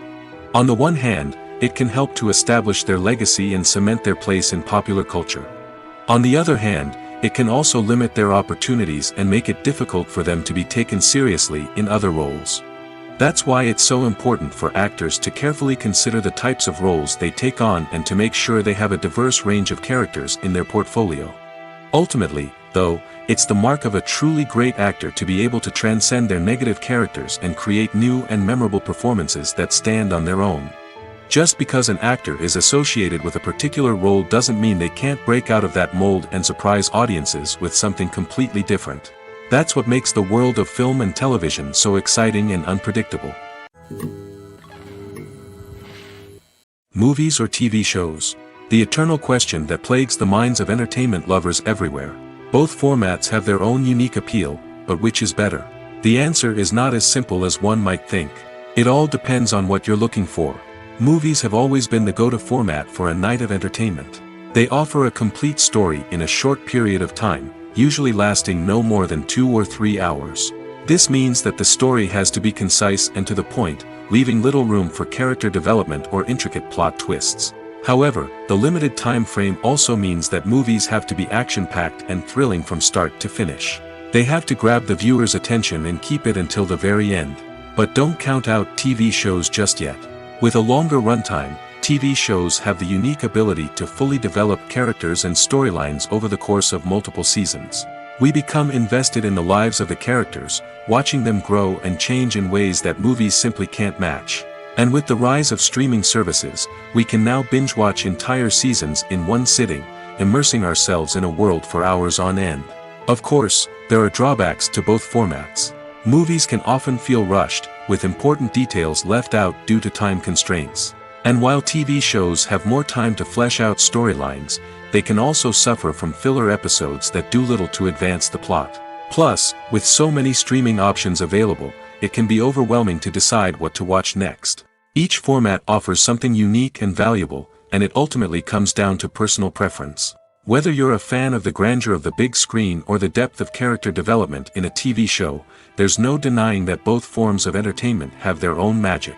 Speaker 1: On the one hand, it can help to establish their legacy and cement their place in popular culture. On the other hand, it can also limit their opportunities and make it difficult for them to be taken seriously in other roles. That's why it's so important for actors to carefully consider the types of roles they take on and to make sure they have a diverse range of characters in their portfolio. Ultimately, though, it's the mark of a truly great actor to be able to transcend their negative characters and create new and memorable performances that stand on their own. Just because an actor is associated with a particular role doesn't mean they can't break out of that mold and surprise audiences with something completely different. That's what makes the world of film and television so exciting and unpredictable. Movies or TV shows? The eternal question that plagues the minds of entertainment lovers everywhere. Both formats have their own unique appeal, but which is better? The answer is not as simple as one might think. It all depends on what you're looking for. Movies have always been the go-to format for a night of entertainment. They offer a complete story in a short period of time, usually lasting no more than 2 or 3 hours. This means that the story has to be concise and to the point, leaving little room for character development or intricate plot twists. However, the limited time frame also means that movies have to be action-packed and thrilling from start to finish. They have to grab the viewer's attention and keep it until the very end. But don't count out TV shows just yet. With a longer runtime, TV shows have the unique ability to fully develop characters and storylines over the course of multiple seasons. We become invested in the lives of the characters, watching them grow and change in ways that movies simply can't match. And with the rise of streaming services, we can now binge-watch entire seasons in one sitting, immersing ourselves in a world for hours on end. Of course, there are drawbacks to both formats. Movies can often feel rushed, with important details left out due to time constraints. And while TV shows have more time to flesh out storylines, they can also suffer from filler episodes that do little to advance the plot. Plus, with so many streaming options available, it can be overwhelming to decide what to watch next. Each format offers something unique and valuable, and it ultimately comes down to personal preference. Whether you're a fan of the grandeur of the big screen or the depth of character development in a TV show, there's no denying that both forms of entertainment have their own magic.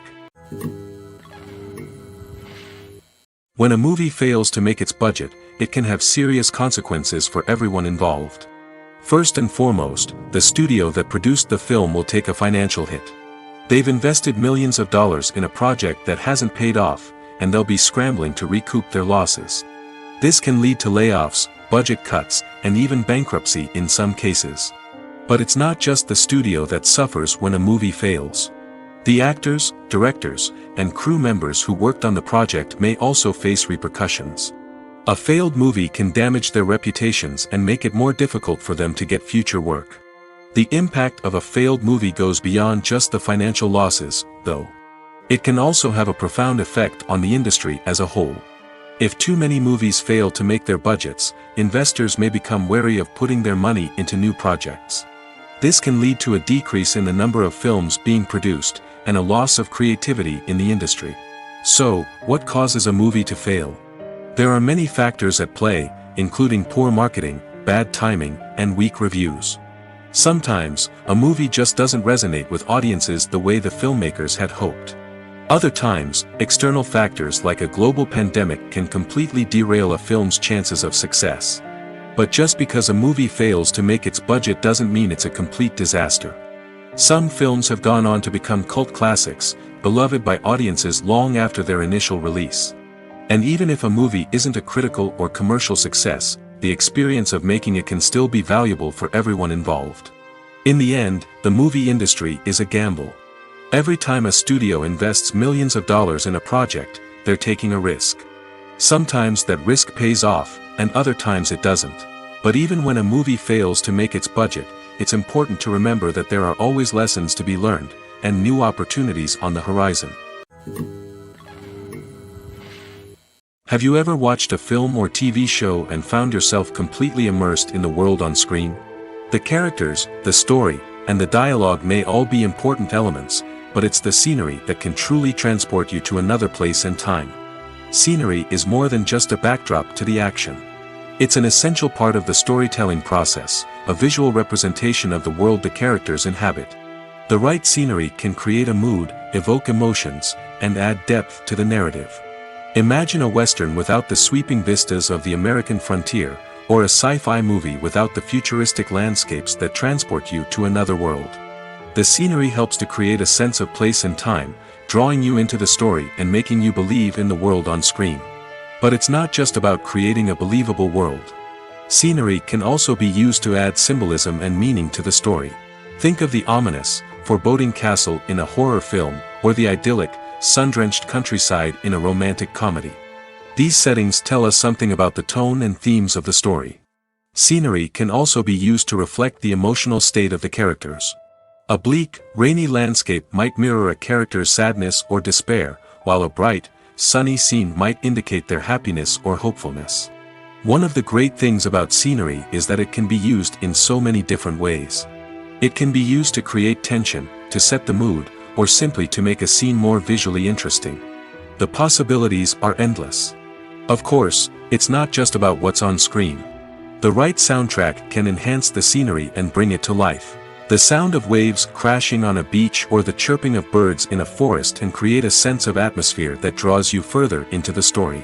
Speaker 1: When a movie fails to make its budget, it can have serious consequences for everyone involved. First and foremost, the studio that produced the film will take a financial hit. They've invested millions of dollars in a project that hasn't paid off, and they'll be scrambling to recoup their losses. This can lead to layoffs, budget cuts, and even bankruptcy in some cases. But it's not just the studio that suffers when a movie fails. The actors, directors, and crew members who worked on the project may also face repercussions. A failed movie can damage their reputations and make it more difficult for them to get future work. The impact of a failed movie goes beyond just the financial losses, though. It can also have a profound effect on the industry as a whole. If too many movies fail to make their budgets, investors may become wary of putting their money into new projects. This can lead to a decrease in the number of films being produced, and a loss of creativity in the industry. So, what causes a movie to fail? There are many factors at play, including poor marketing, bad timing, and weak reviews. Sometimes, a movie just doesn't resonate with audiences the way the filmmakers had hoped. Other times, external factors like a global pandemic can completely derail a film's chances of success. But just because a movie fails to make its budget doesn't mean it's a complete disaster. Some films have gone on to become cult classics, beloved by audiences long after their initial release. And even if a movie isn't a critical or commercial success, the experience of making it can still be valuable for everyone involved. In the end, the movie industry is a gamble. Every time a studio invests millions of dollars in a project, they're taking a risk. Sometimes that risk pays off, and other times it doesn't. But even when a movie fails to make its budget, it's important to remember that there are always lessons to be learned, and new opportunities on the horizon. Have you ever watched a film or TV show and found yourself completely immersed in the world on screen? The characters, the story, and the dialogue may all be important elements, but it's the scenery that can truly transport you to another place and time. Scenery is more than just a backdrop to the action. It's an essential part of the storytelling process, a visual representation of the world the characters inhabit. The right scenery can create a mood, evoke emotions, and add depth to the narrative. Imagine a Western without the sweeping vistas of the American frontier, or a sci-fi movie without the futuristic landscapes that transport you to another world. The scenery helps to create a sense of place and time, drawing you into the story and making you believe in the world on screen. But it's not just about creating a believable world. Scenery can also be used to add symbolism and meaning to the story. Think of the ominous, foreboding castle in a horror film, or the idyllic, sun-drenched countryside in a romantic comedy. These settings tell us something about the tone and themes of the story. Scenery can also be used to reflect the emotional state of the characters. A bleak, rainy landscape might mirror a character's sadness or despair, while a bright, sunny scene might indicate their happiness or hopefulness. One of the great things about scenery is that it can be used in so many different ways. It can be used to create tension, to set the mood, or simply to make a scene more visually interesting. The possibilities are endless. Of course, it's not just about what's on screen. The right soundtrack can enhance the scenery and bring it to life. The sound of waves crashing on a beach or the chirping of birds in a forest can create a sense of atmosphere that draws you further into the story.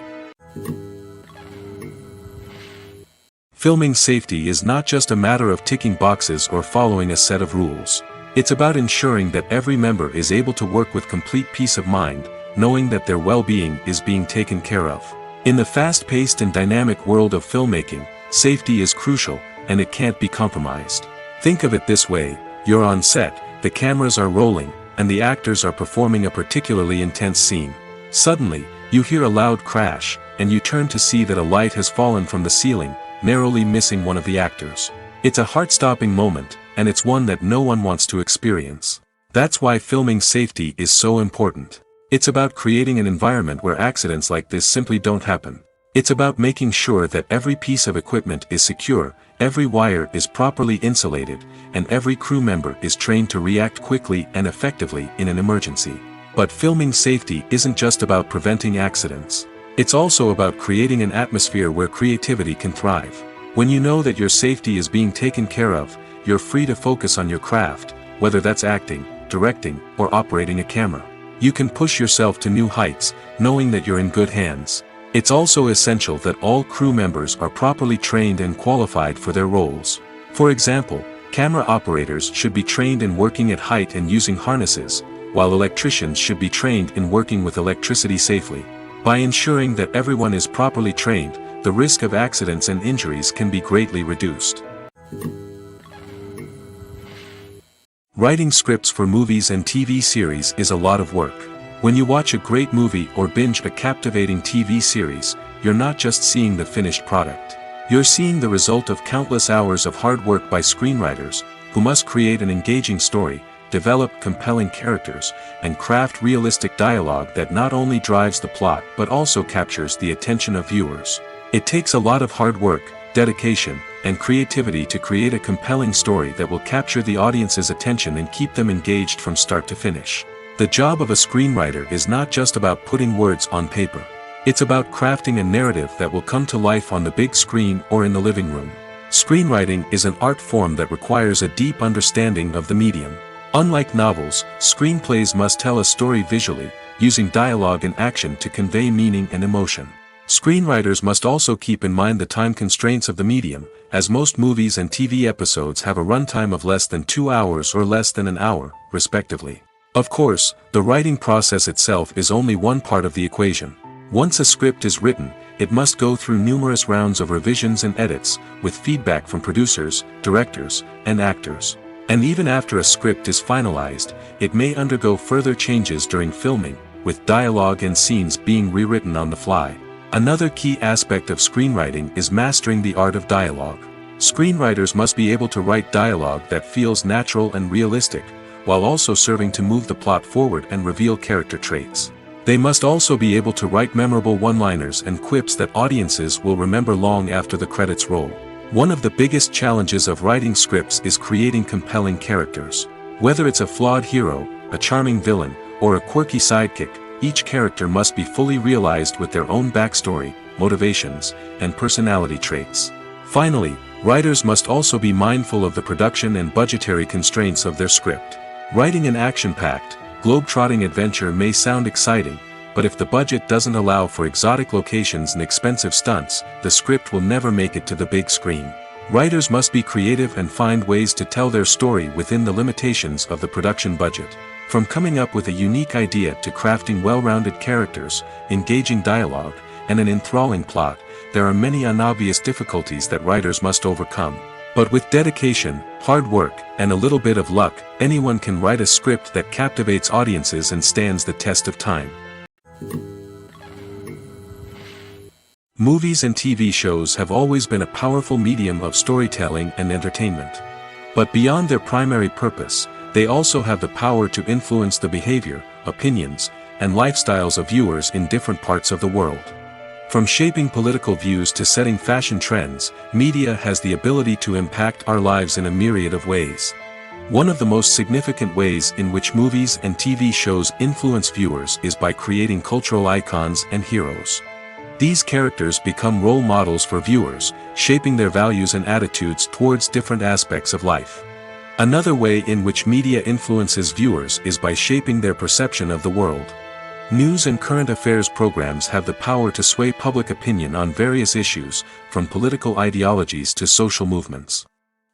Speaker 1: Filming safety is not just a matter of ticking boxes or following a set of rules. It's about ensuring that every member is able to work with complete peace of mind, knowing that their well-being is being taken care of. In the fast-paced and dynamic world of filmmaking, safety is crucial, and it can't be compromised. Think of it this way: you're on set, the cameras are rolling, and the actors are performing a particularly intense scene. Suddenly, you hear a loud crash, and you turn to see that a light has fallen from the ceiling, narrowly missing one of the actors. It's a heart-stopping moment, and it's one that no one wants to experience. That's why filming safety is so important. It's about creating an environment where accidents like this simply don't happen. It's about making sure that every piece of equipment is secure, every wire is properly insulated, and every crew member is trained to react quickly and effectively in an emergency. But filming safety isn't just about preventing accidents. It's also about creating an atmosphere where creativity can thrive. When you know that your safety is being taken care of, you're free to focus on your craft, whether that's acting, directing, or operating a camera. You can push yourself to new heights, knowing that you're in good hands. It's also essential that all crew members are properly trained and qualified for their roles. For example, camera operators should be trained in working at height and using harnesses, while electricians should be trained in working with electricity safely. By ensuring that everyone is properly trained, the risk of accidents and injuries can be greatly reduced. Writing scripts for movies and TV series is a lot of work. When you watch a great movie or binge a captivating TV series, you're not just seeing the finished product. You're seeing the result of countless hours of hard work by screenwriters, who must create an engaging story, develop compelling characters, and craft realistic dialogue that not only drives the plot but also captures the attention of viewers. It takes a lot of hard work, dedication, and creativity to create a compelling story that will capture the audience's attention and keep them engaged from start to finish. The job of a screenwriter is not just about putting words on paper. It's about crafting a narrative that will come to life on the big screen or in the living room. Screenwriting is an art form that requires a deep understanding of the medium. Unlike novels, screenplays must tell a story visually, using dialogue and action to convey meaning and emotion. Screenwriters must also keep in mind the time constraints of the medium, as most movies and TV episodes have a runtime of less than 2 hours or less than an hour, respectively. Of course, the writing process itself is only one part of the equation. Once a script is written, it must go through numerous rounds of revisions and edits, with feedback from producers, directors, and actors. And even after a script is finalized, it may undergo further changes during filming, with dialogue and scenes being rewritten on the fly. Another key aspect of screenwriting is mastering the art of dialogue. Screenwriters must be able to write dialogue that feels natural and realistic, while also serving to move the plot forward and reveal character traits. They must also be able to write memorable one-liners and quips that audiences will remember long after the credits roll. One of the biggest challenges of writing scripts is creating compelling characters. Whether it's a flawed hero, a charming villain, or a quirky sidekick, each character must be fully realized with their own backstory, motivations, and personality traits. Finally, writers must also be mindful of the production and budgetary constraints of their script. Writing an action-packed, globe-trotting adventure may sound exciting, but if the budget doesn't allow for exotic locations and expensive stunts, the script will never make it to the big screen. Writers must be creative and find ways to tell their story within the limitations of the production budget. From coming up with a unique idea to crafting well-rounded characters, engaging dialogue, and an enthralling plot, there are many unobvious difficulties that writers must overcome. But with dedication, hard work, and a little bit of luck, anyone can write a script that captivates audiences and stands the test of time. Movies and TV shows have always been a powerful medium of storytelling and entertainment. But beyond their primary purpose, they also have the power to influence the behavior, opinions, and lifestyles of viewers in different parts of the world. From shaping political views to setting fashion trends, media has the ability to impact our lives in a myriad of ways. One of the most significant ways in which movies and TV shows influence viewers is by creating cultural icons and heroes. These characters become role models for viewers, shaping their values and attitudes towards different aspects of life. Another way in which media influences viewers is by shaping their perception of the world. News and current affairs programs have the power to sway public opinion on various issues, from political ideologies to social movements.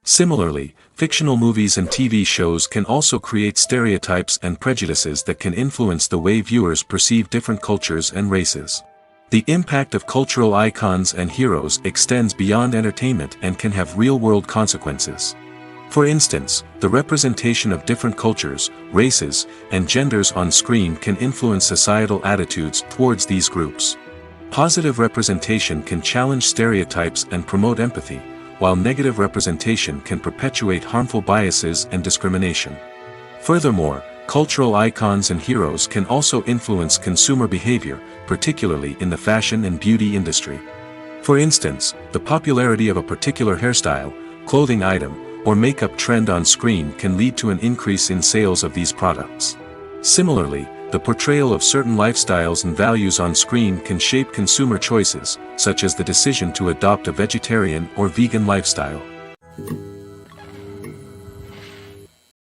Speaker 1: Similarly, fictional movies and TV shows can also create stereotypes and prejudices that can influence the way viewers perceive different cultures and races. The impact of cultural icons and heroes extends beyond entertainment and can have real-world consequences. For instance, the representation of different cultures, races, and genders on screen can influence societal attitudes towards these groups. Positive representation can challenge stereotypes and promote empathy, while negative representation can perpetuate harmful biases and discrimination. Furthermore, cultural icons and heroes can also influence consumer behavior, particularly in the fashion and beauty industry. For instance, the popularity of a particular hairstyle, clothing item, or makeup trend on screen can lead to an increase in sales of these products. Similarly, the portrayal of certain lifestyles and values on screen can shape consumer choices, such as the decision to adopt a vegetarian or vegan lifestyle.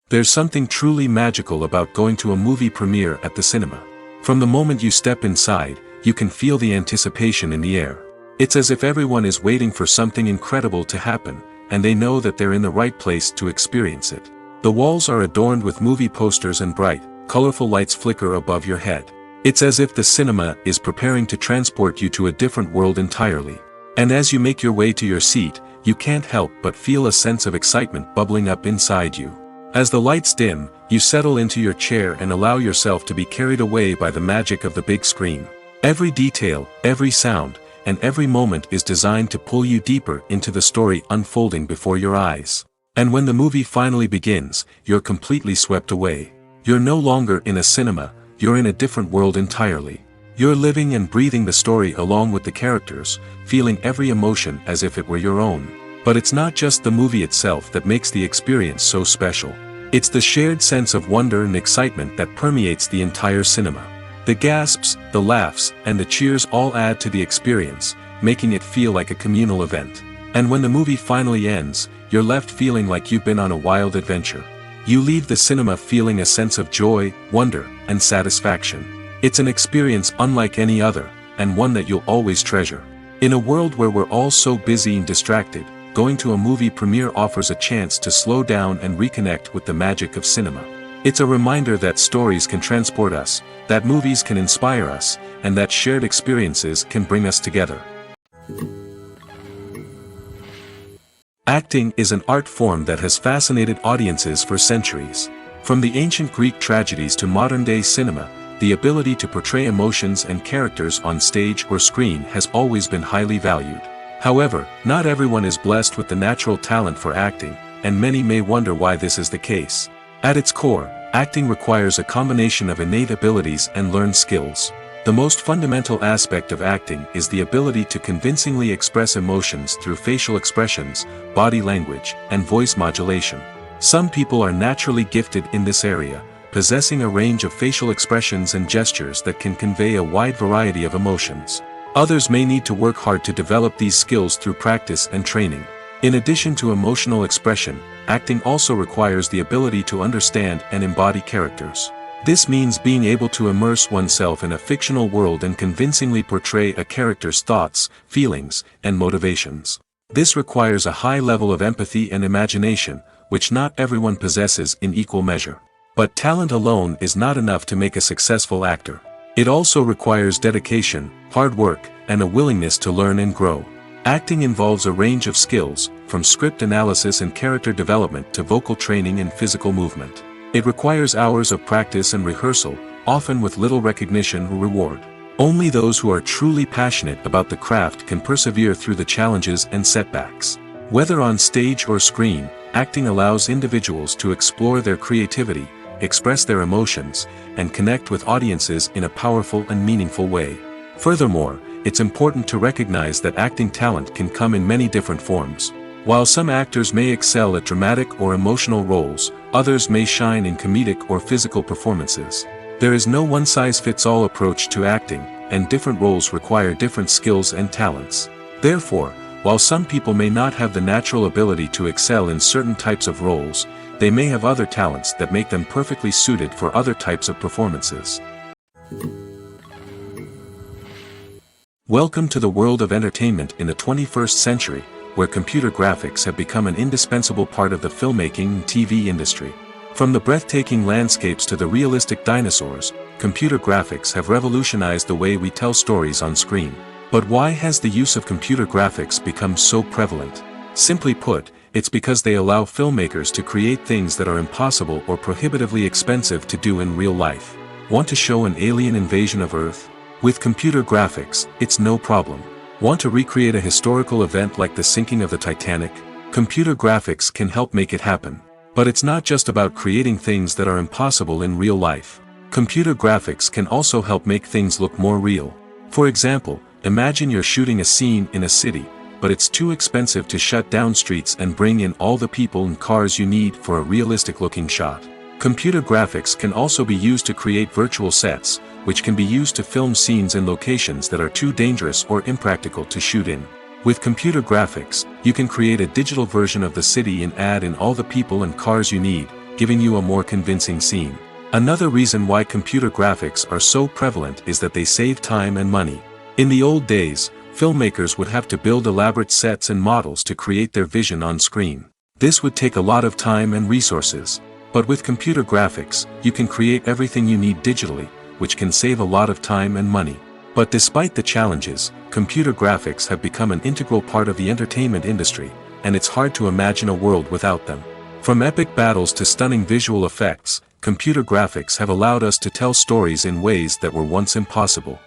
Speaker 1: There's something truly magical about going to a movie premiere at the cinema. From the moment you step inside, you can feel the anticipation in the air. It's as if everyone is waiting for something incredible to happen, and they know that they're in the right place to experience it. The walls are adorned with movie posters and bright, colorful lights flicker above your head. It's as if the cinema is preparing to transport you to a different world entirely. And as you make your way to your seat, you can't help but feel a sense of excitement bubbling up inside you. As the lights dim, you settle into your chair and allow yourself to be carried away by the magic of the big screen. Every detail, every sound, and every moment is designed to pull you deeper into the story unfolding before your eyes. And when the movie finally begins, you're completely swept away. You're no longer in a cinema, you're in a different world entirely. You're living and breathing the story along with the characters, feeling every emotion as if it were your own. But it's not just the movie itself that makes the experience so special. It's the shared sense of wonder and excitement that permeates the entire cinema. The gasps, the laughs, and the cheers all add to the experience, making it feel like a communal event. And when the movie finally ends, you're left feeling like you've been on a wild adventure. You leave the cinema feeling a sense of joy, wonder, and satisfaction. It's an experience unlike any other, and one that you'll always treasure. In a world where we're all so busy and distracted, going to a movie premiere offers a chance to slow down and reconnect with the magic of cinema. It's a reminder that stories can transport us, that movies can inspire us, and that shared experiences can bring us together. Acting is an art form that has fascinated audiences for centuries. From the ancient Greek tragedies to modern-day cinema, the ability to portray emotions and characters on stage or screen has always been highly valued. However, not everyone is blessed with the natural talent for acting, and many may wonder why this is the case. At its core, acting requires a combination of innate abilities and learned skills. The most fundamental aspect of acting is the ability to convincingly express emotions through facial expressions, body language, and voice modulation. Some people are naturally gifted in this area, possessing a range of facial expressions and gestures that can convey a wide variety of emotions. Others may need to work hard to develop these skills through practice and training. In addition to emotional expression, acting also requires the ability to understand and embody characters. This means being able to immerse oneself in a fictional world and convincingly portray a character's thoughts, feelings, and motivations. This requires a high level of empathy and imagination, which not everyone possesses in equal measure. But talent alone is not enough to make a successful actor. It also requires dedication, hard work, and a willingness to learn and grow. Acting involves a range of skills, from script analysis and character development to vocal training and physical movement. It requires hours of practice and rehearsal, often with little recognition or reward. Only those who are truly passionate about the craft can persevere through the challenges and setbacks. Whether on stage or screen, acting allows individuals to explore their creativity, express their emotions, and connect with audiences in a powerful and meaningful way. Furthermore, it's important to recognize that acting talent can come in many different forms. While some actors may excel at dramatic or emotional roles, others may shine in comedic or physical performances. There is no one-size-fits-all approach to acting, and different roles require different skills and talents. Therefore, while some people may not have the natural ability to excel in certain types of roles, they may have other talents that make them perfectly suited for other types of performances. Welcome to the world of entertainment in the 21st century, where computer graphics have become an indispensable part of the filmmaking and TV industry. From the breathtaking landscapes to the realistic dinosaurs, computer graphics have revolutionized the way we tell stories on screen. But why has the use of computer graphics become so prevalent? Simply put, it's because they allow filmmakers to create things that are impossible or prohibitively expensive to do in real life. Want to show an alien invasion of Earth? With computer graphics, it's no problem. Want to recreate a historical event like the sinking of the Titanic? Computer graphics can help make it happen. But it's not just about creating things that are impossible in real life. Computer graphics can also help make things look more real. For example, imagine you're shooting a scene in a city, but it's too expensive to shut down streets and bring in all the people and cars you need for a realistic-looking shot. Computer graphics can also be used to create virtual sets, which can be used to film scenes in locations that are too dangerous or impractical to shoot in. With computer graphics, you can create a digital version of the city and add in all the people and cars you need, giving you a more convincing scene. Another reason why computer graphics are so prevalent is that they save time and money. In the old days, filmmakers would have to build elaborate sets and models to create their vision on screen. This would take a lot of time and resources. But with computer graphics, you can create everything you need digitally, which can save a lot of time and money. But despite the challenges, computer graphics have become an integral part of the entertainment industry, and it's hard to imagine a world without them. From epic battles to stunning visual effects, computer graphics have allowed us to tell stories in ways that were once impossible.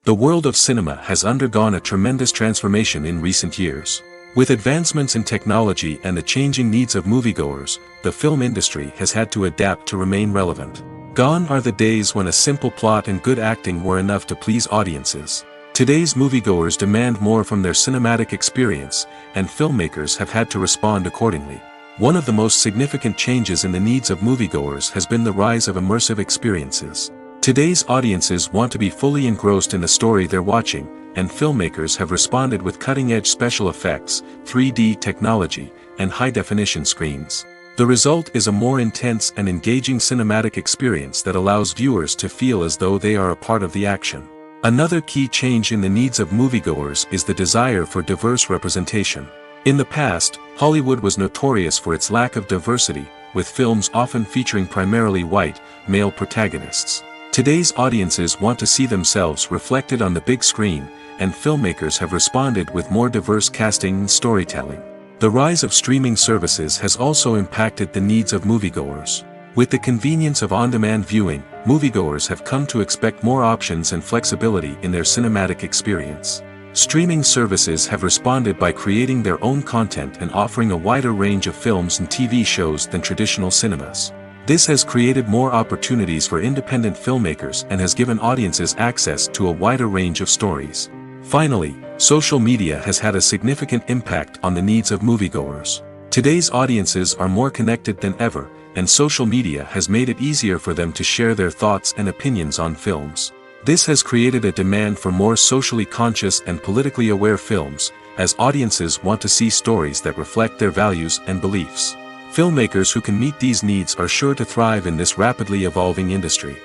Speaker 1: The world of cinema has undergone a tremendous transformation in recent years. With advancements in technology and the changing needs of moviegoers, the film industry has had to adapt to remain relevant. Gone are the days when a simple plot and good acting were enough to please audiences. Today's moviegoers demand more from their cinematic experience, and filmmakers have had to respond accordingly. One of the most significant changes in the needs of moviegoers has been the rise of immersive experiences. Today's audiences want to be fully engrossed in the story they're watching, and filmmakers have responded with cutting-edge special effects, 3D technology, and high-definition screens. The result is a more intense and engaging cinematic experience that allows viewers to feel as though they are a part of the action. Another key change in the needs of moviegoers is the desire for diverse representation. In the past, Hollywood was notorious for its lack of diversity, with films often featuring primarily white, male protagonists. Today's audiences want to see themselves reflected on the big screen, and filmmakers have responded with more diverse casting and storytelling. The rise of streaming services has also impacted the needs of moviegoers. With the convenience of on-demand viewing, moviegoers have come to expect more options and flexibility in their cinematic experience. Streaming services have responded by creating their own content and offering a wider range of films and TV shows than traditional cinemas. This has created more opportunities for independent filmmakers and has given audiences access to a wider range of stories. Finally, social media has had a significant impact on the needs of moviegoers. Today's audiences are more connected than ever, and social media has made it easier for them to share their thoughts and opinions on films. This has created a demand for more socially conscious and politically aware films, as audiences want to see stories that reflect their values and beliefs. Filmmakers who can meet these needs are sure to thrive in this rapidly evolving industry.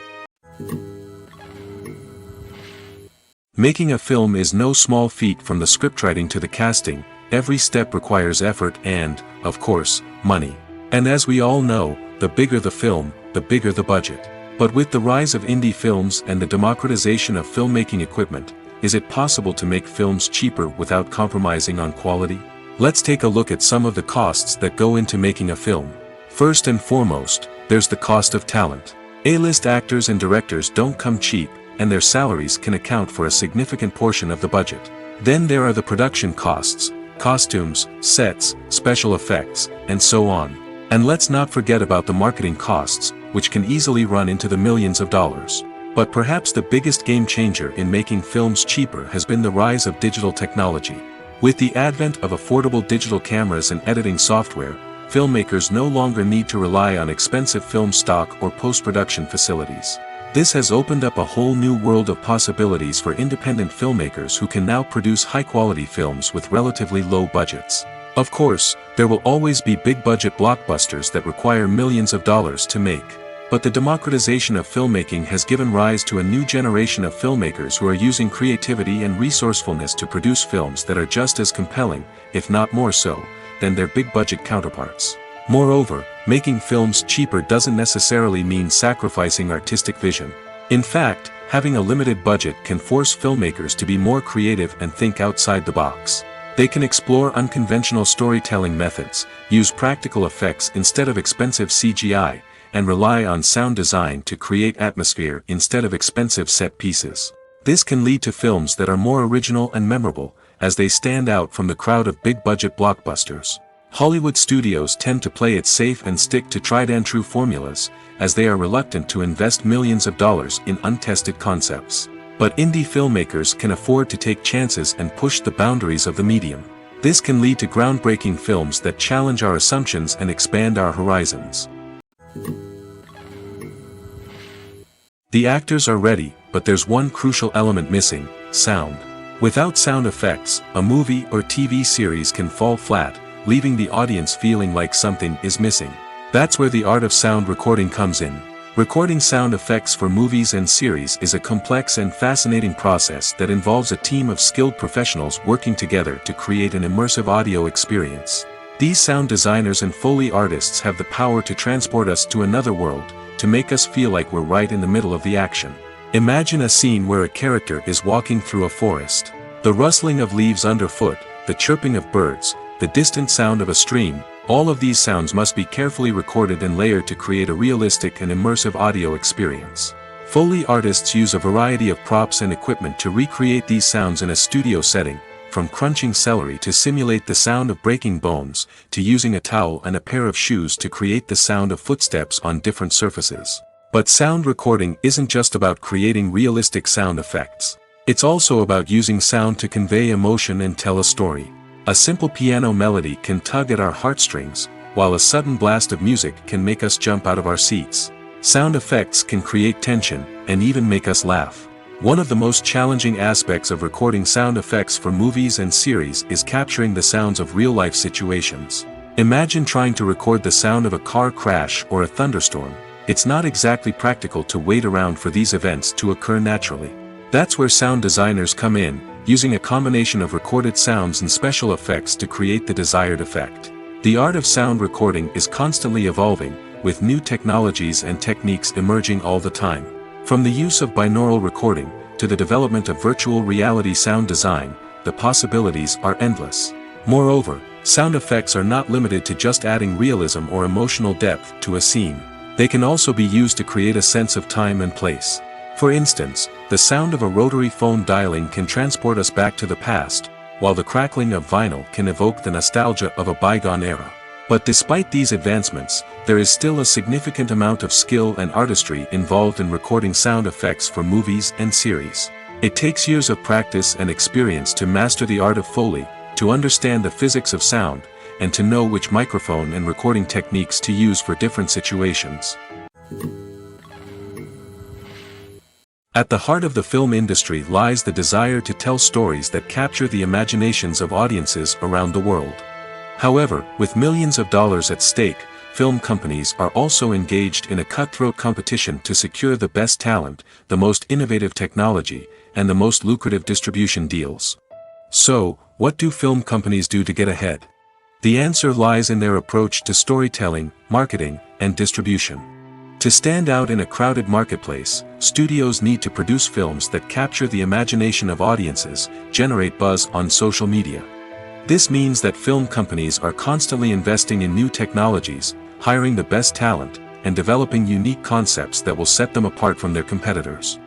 Speaker 1: Making a film is no small feat. From the scriptwriting to the casting, every step requires effort and, of course, money. And as we all know, the bigger the film, the bigger the budget. But with the rise of indie films and the democratization of filmmaking equipment, is it possible to make films cheaper without compromising on quality? Let's take a look at some of the costs that go into making a film. First and foremost, there's the cost of talent. A-list actors and directors don't come cheap, and their salaries can account for a significant portion of the budget. Then there are the production costs, costumes, sets, special effects, and so on. And let's not forget about the marketing costs, which can easily run into the millions of dollars. But perhaps the biggest game changer in making films cheaper has been the rise of digital technology. With the advent of affordable digital cameras and editing software, filmmakers no longer need to rely on expensive film stock or post-production facilities. This has opened up a whole new world of possibilities for independent filmmakers who can now produce high-quality films with relatively low budgets. Of course, there will always be big-budget blockbusters that require millions of dollars to make. But the democratization of filmmaking has given rise to a new generation of filmmakers who are using creativity and resourcefulness to produce films that are just as compelling, if not more so, than their big-budget counterparts. Moreover, making films cheaper doesn't necessarily mean sacrificing artistic vision. In fact, having a limited budget can force filmmakers to be more creative and think outside the box. They can explore unconventional storytelling methods, use practical effects instead of expensive CGI, and rely on sound design to create atmosphere instead of expensive set pieces. This can lead to films that are more original and memorable, as they stand out from the crowd of big-budget blockbusters. Hollywood studios tend to play it safe and stick to tried-and-true formulas, as they are reluctant to invest millions of dollars in untested concepts. But indie filmmakers can afford to take chances and push the boundaries of the medium. This can lead to groundbreaking films that challenge our assumptions and expand our horizons. The actors are ready, but there's one crucial element missing: sound. Without sound effects, a movie or TV series can fall flat, leaving the audience feeling like something is missing. That's where the art of sound recording comes in. Recording sound effects for movies and series is a complex and fascinating process that involves a team of skilled professionals working together to create an immersive audio experience. These sound designers and Foley artists have the power to transport us to another world, to make us feel like we're right in the middle of the action. Imagine a scene where a character is walking through a forest. The rustling of leaves underfoot, the chirping of birds, the distant sound of a stream, all of these sounds must be carefully recorded and layered to create a realistic and immersive audio experience. Foley artists use a variety of props and equipment to recreate these sounds in a studio setting, from crunching celery to simulate the sound of breaking bones, to using a towel and a pair of shoes to create the sound of footsteps on different surfaces. But sound recording isn't just about creating realistic sound effects. It's also about using sound to convey emotion and tell a story. A simple piano melody can tug at our heartstrings, while a sudden blast of music can make us jump out of our seats. Sound effects can create tension, and even make us laugh. One of the most challenging aspects of recording sound effects for movies and series is capturing the sounds of real-life situations. Imagine trying to record the sound of a car crash or a thunderstorm. It's not exactly practical to wait around for these events to occur naturally. That's where sound designers come in, using a combination of recorded sounds and special effects to create the desired effect. The art of sound recording is constantly evolving, with new technologies and techniques emerging all the time. From the use of binaural recording, to the development of virtual reality sound design, the possibilities are endless. Moreover, sound effects are not limited to just adding realism or emotional depth to a scene. They can also be used to create a sense of time and place. For instance, the sound of a rotary phone dialing can transport us back to the past, while the crackling of vinyl can evoke the nostalgia of a bygone era. But despite these advancements, there is still a significant amount of skill and artistry involved in recording sound effects for movies and series. It takes years of practice and experience to master the art of Foley, to understand the physics of sound, and to know which microphone and recording techniques to use for different situations. At the heart of the film industry lies the desire to tell stories that capture the imaginations of audiences around the world. However, with millions of dollars at stake, film companies are also engaged in a cutthroat competition to secure the best talent, the most innovative technology, and the most lucrative distribution deals. So, what do film companies do to get ahead? The answer lies in their approach to storytelling, marketing, and distribution. To stand out in a crowded marketplace, studios need to produce films that capture the imagination of audiences, generate buzz on social media. This means that film companies are constantly investing in new technologies, hiring the best talent, and developing unique concepts that will set them apart from their competitors.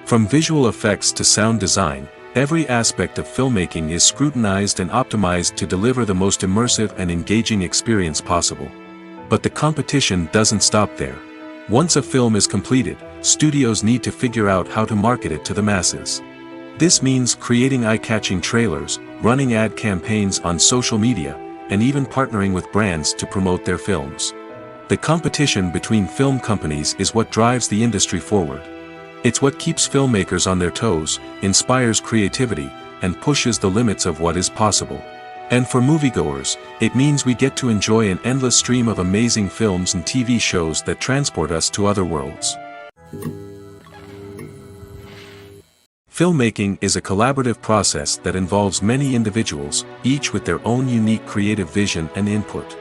Speaker 1: From visual effects to sound design, every aspect of filmmaking is scrutinized and optimized to deliver the most immersive and engaging experience possible. But the competition doesn't stop there. Once a film is completed, studios need to figure out how to market it to the masses. This means creating eye-catching trailers, running ad campaigns on social media, and even partnering with brands to promote their films. The competition between film companies is what drives the industry forward. It's what keeps filmmakers on their toes, inspires creativity, and pushes the limits of what is possible. And for moviegoers, it means we get to enjoy an endless stream of amazing films and TV shows that transport us to other worlds. Filmmaking is a collaborative process that involves many individuals, each with their own unique creative vision and input.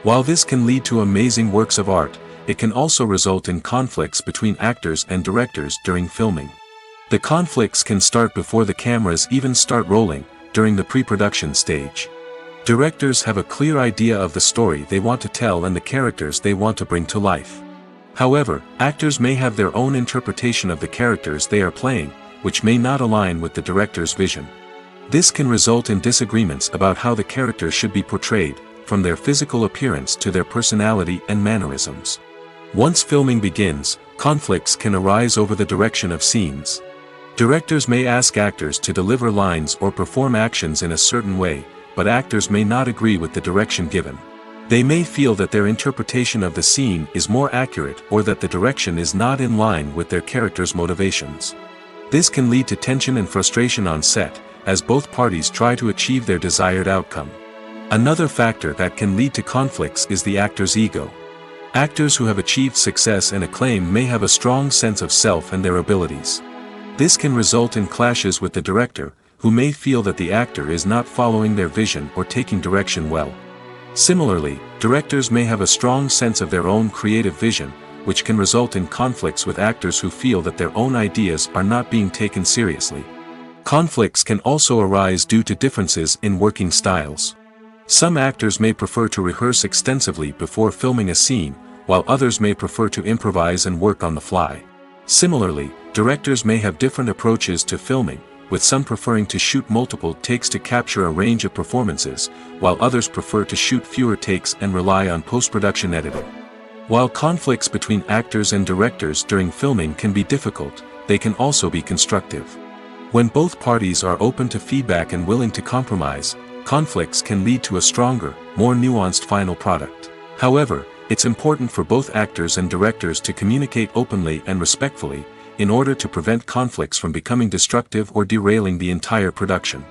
Speaker 1: While this can lead to amazing works of art, it can also result in conflicts between actors and directors during filming. The conflicts can start before the cameras even start rolling, during the pre-production stage. Directors have a clear idea of the story they want to tell and the characters they want to bring to life. However, actors may have their own interpretation of the characters they are playing, which may not align with the director's vision. This can result in disagreements about how the character should be portrayed, from their physical appearance to their personality and mannerisms. Once filming begins, conflicts can arise over the direction of scenes. Directors may ask actors to deliver lines or perform actions in a certain way, but actors may not agree with the direction given. They may feel that their interpretation of the scene is more accurate or that the direction is not in line with their character's motivations. This can lead to tension and frustration on set, as both parties try to achieve their desired outcome. Another factor that can lead to conflicts is the actor's ego. Actors who have achieved success and acclaim may have a strong sense of self and their abilities. This can result in clashes with the director, who may feel that the actor is not following their vision or taking direction well. Similarly, directors may have a strong sense of their own creative vision, which can result in conflicts with actors who feel that their own ideas are not being taken seriously. Conflicts can also arise due to differences in working styles. Some actors may prefer to rehearse extensively before filming a scene, while others may prefer to improvise and work on the fly. Similarly, directors may have different approaches to filming, with some preferring to shoot multiple takes to capture a range of performances, while others prefer to shoot fewer takes and rely on post-production editing. While conflicts between actors and directors during filming can be difficult, they can also be constructive. When both parties are open to feedback and willing to compromise, conflicts can lead to a stronger, more nuanced final product. However, it's important for both actors and directors to communicate openly and respectfully, in order to prevent conflicts from becoming destructive or derailing the entire production.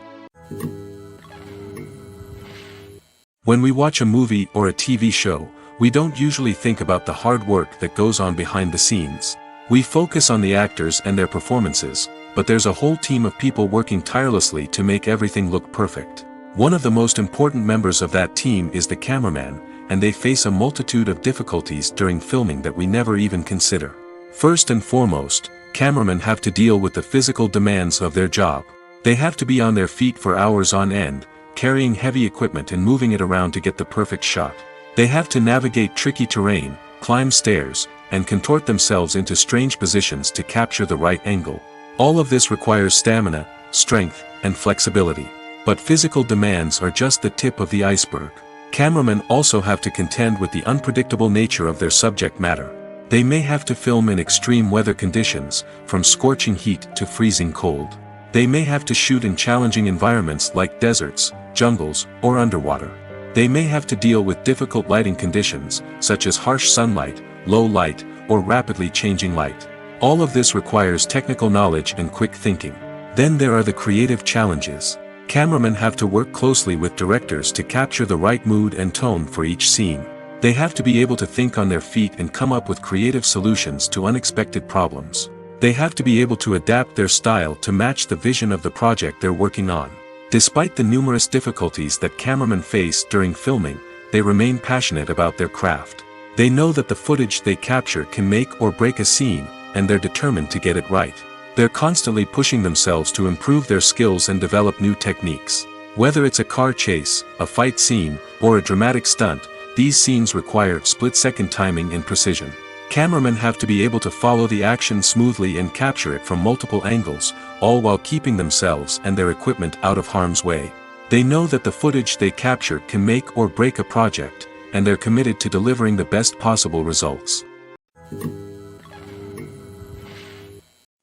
Speaker 1: When we watch a movie or a TV show, we don't usually think about the hard work that goes on behind the scenes. We focus on the actors and their performances, but there's a whole team of people working tirelessly to make everything look perfect. One of the most important members of that team is the cameraman, and they face a multitude of difficulties during filming that we never even consider. First and foremost, cameramen have to deal with the physical demands of their job. They have to be on their feet for hours on end, carrying heavy equipment and moving it around to get the perfect shot. They have to navigate tricky terrain, climb stairs, and contort themselves into strange positions to capture the right angle. All of this requires stamina, strength, and flexibility. But physical demands are just the tip of the iceberg. Cameramen also have to contend with the unpredictable nature of their subject matter. They may have to film in extreme weather conditions, from scorching heat to freezing cold. They may have to shoot in challenging environments like deserts, jungles, or underwater. They may have to deal with difficult lighting conditions, such as harsh sunlight, low light, or rapidly changing light. All of this requires technical knowledge and quick thinking. Then there are the creative challenges. Cameramen have to work closely with directors to capture the right mood and tone for each scene. They have to be able to think on their feet and come up with creative solutions to unexpected problems. They have to be able to adapt their style to match the vision of the project they're working on. Despite the numerous difficulties that cameramen face during filming, they remain passionate about their craft. They know that the footage they capture can make or break a scene, and they're determined to get it right. They're constantly pushing themselves to improve their skills and develop new techniques. Whether it's a car chase, a fight scene, or a dramatic stunt, these scenes require split-second timing and precision. Cameramen have to be able to follow the action smoothly and capture it from multiple angles, all while keeping themselves and their equipment out of harm's way. They know that the footage they capture can make or break a project, and they're committed to delivering the best possible results.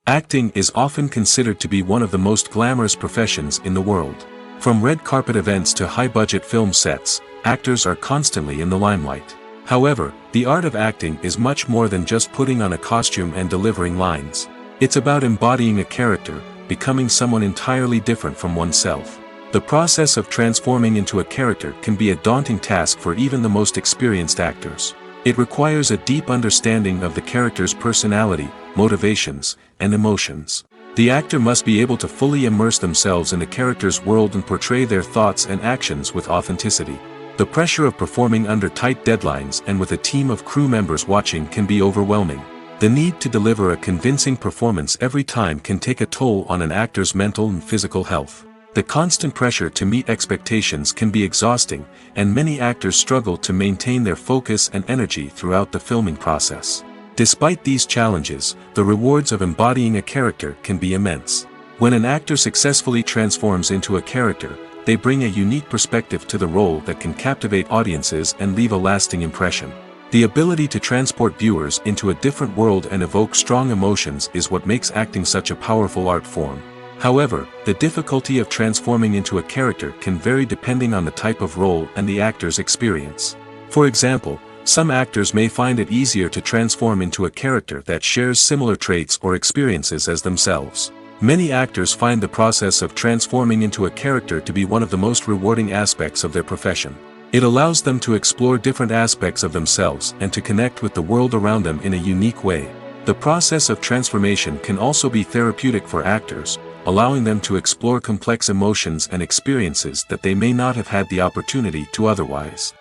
Speaker 1: Acting is often considered to be one of the most glamorous professions in the world. From red carpet events to high-budget film sets, actors are constantly in the limelight. However, the art of acting is much more than just putting on a costume and delivering lines. It's about embodying a character, becoming someone entirely different from oneself. The process of transforming into a character can be a daunting task for even the most experienced actors. It requires a deep understanding of the character's personality, motivations, and emotions. The actor must be able to fully immerse themselves in the character's world and portray their thoughts and actions with authenticity. The pressure of performing under tight deadlines and with a team of crew members watching can be overwhelming. The need to deliver a convincing performance every time can take a toll on an actor's mental and physical health. The constant pressure to meet expectations can be exhausting, and many actors struggle to maintain their focus and energy throughout the filming process. Despite these challenges, the rewards of embodying a character can be immense. When an actor successfully transforms into a character, they bring a unique perspective to the role that can captivate audiences and leave a lasting impression. The ability to transport viewers into a different world and evoke strong emotions is what makes acting such a powerful art form. However, the difficulty of transforming into a character can vary depending on the type of role and the actor's experience. For example, some actors may find it easier to transform into a character that shares similar traits or experiences as themselves. Many actors find the process of transforming into a character to be one of the most rewarding aspects of their profession. It allows them to explore different aspects of themselves and to connect with the world around them in a unique way. The process of transformation can also be therapeutic for actors, allowing them to explore complex emotions and experiences that they may not have had the opportunity to otherwise.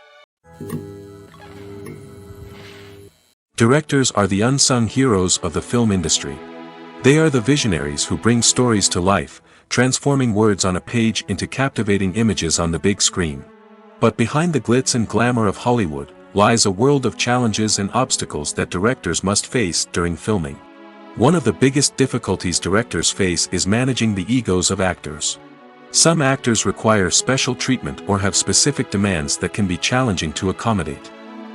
Speaker 1: Directors are the unsung heroes of the film industry. They are the visionaries who bring stories to life, transforming words on a page into captivating images on the big screen. But behind the glitz and glamour of Hollywood, lies a world of challenges and obstacles that directors must face during filming. One of the biggest difficulties directors face is managing the egos of actors. Some actors require special treatment or have specific demands that can be challenging to accommodate.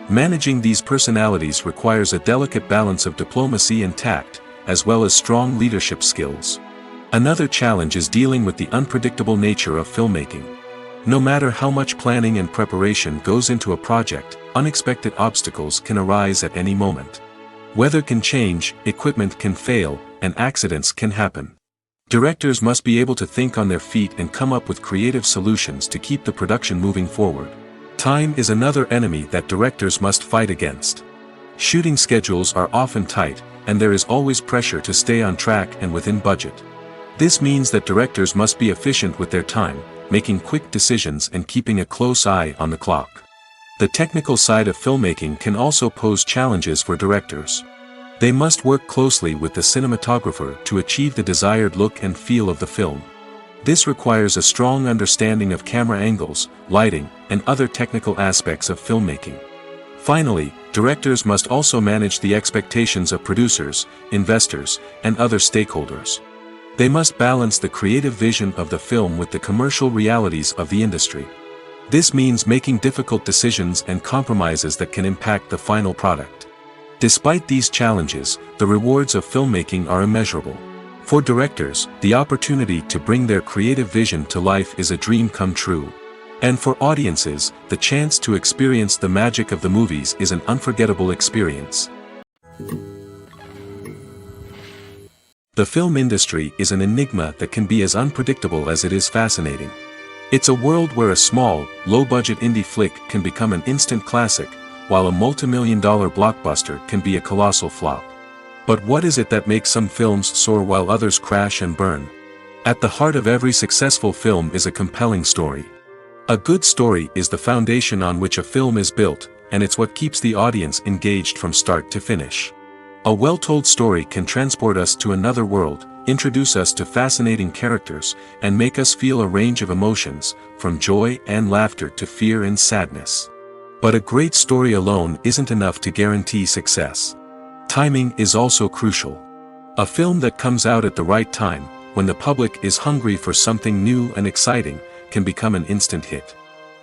Speaker 1: Managing these personalities requires a delicate balance of diplomacy and tact, as well as strong leadership skills. Another challenge is dealing with the unpredictable nature of filmmaking. No matter how much planning and preparation goes into a project, unexpected obstacles can arise at any moment. Weather can change, equipment can fail, and accidents can happen. Directors must be able to think on their feet and come up with creative solutions to keep the production moving forward. Time is another enemy that directors must fight against. Shooting schedules are often tight, and there is always pressure to stay on track and within budget. This means that directors must be efficient with their time, making quick decisions and keeping a close eye on the clock. The technical side of filmmaking can also pose challenges for directors. They must work closely with the cinematographer to achieve the desired look and feel of the film. This requires a strong understanding of camera angles, lighting, and other technical aspects of filmmaking. Finally, directors must also manage the expectations of producers, investors, and other stakeholders. They must balance the creative vision of the film with the commercial realities of the industry. This means making difficult decisions and compromises that can impact the final product. Despite these challenges, the rewards of filmmaking are immeasurable. For directors, the opportunity to bring their creative vision to life is a dream come true. And for audiences, the chance to experience the magic of the movies is an unforgettable experience. The film industry is an enigma that can be as unpredictable as it is fascinating. It's a world where a small, low-budget indie flick can become an instant classic, while a multi-million-dollar blockbuster can be a colossal flop. But what is it that makes some films soar while others crash and burn? At the heart of every successful film is a compelling story. A good story is the foundation on which a film is built, and it's what keeps the audience engaged from start to finish. A well-told story can transport us to another world, introduce us to fascinating characters, and make us feel a range of emotions, from joy and laughter to fear and sadness. But a great story alone isn't enough to guarantee success. Timing is also crucial. A film that comes out at the right time, when the public is hungry for something new and exciting, can become an instant hit.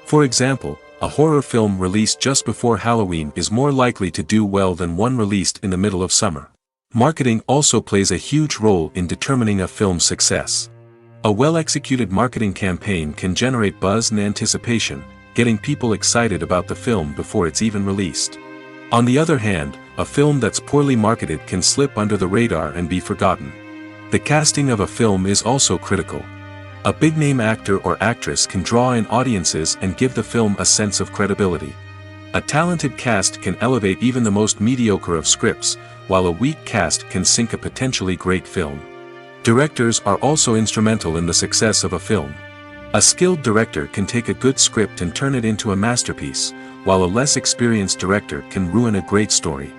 Speaker 1: For example, a horror film released just before Halloween is more likely to do well than one released in the middle of summer. Marketing also plays a huge role in determining a film's success. A well-executed marketing campaign can generate buzz and anticipation, getting people excited about the film before it's even released. On the other hand, a film that's poorly marketed can slip under the radar and be forgotten. The casting of a film is also critical. A big-name actor or actress can draw in audiences and give the film a sense of credibility. A talented cast can elevate even the most mediocre of scripts, while a weak cast can sink a potentially great film. Directors are also instrumental in the success of a film. A skilled director can take a good script and turn it into a masterpiece, while a less experienced director can ruin a great story.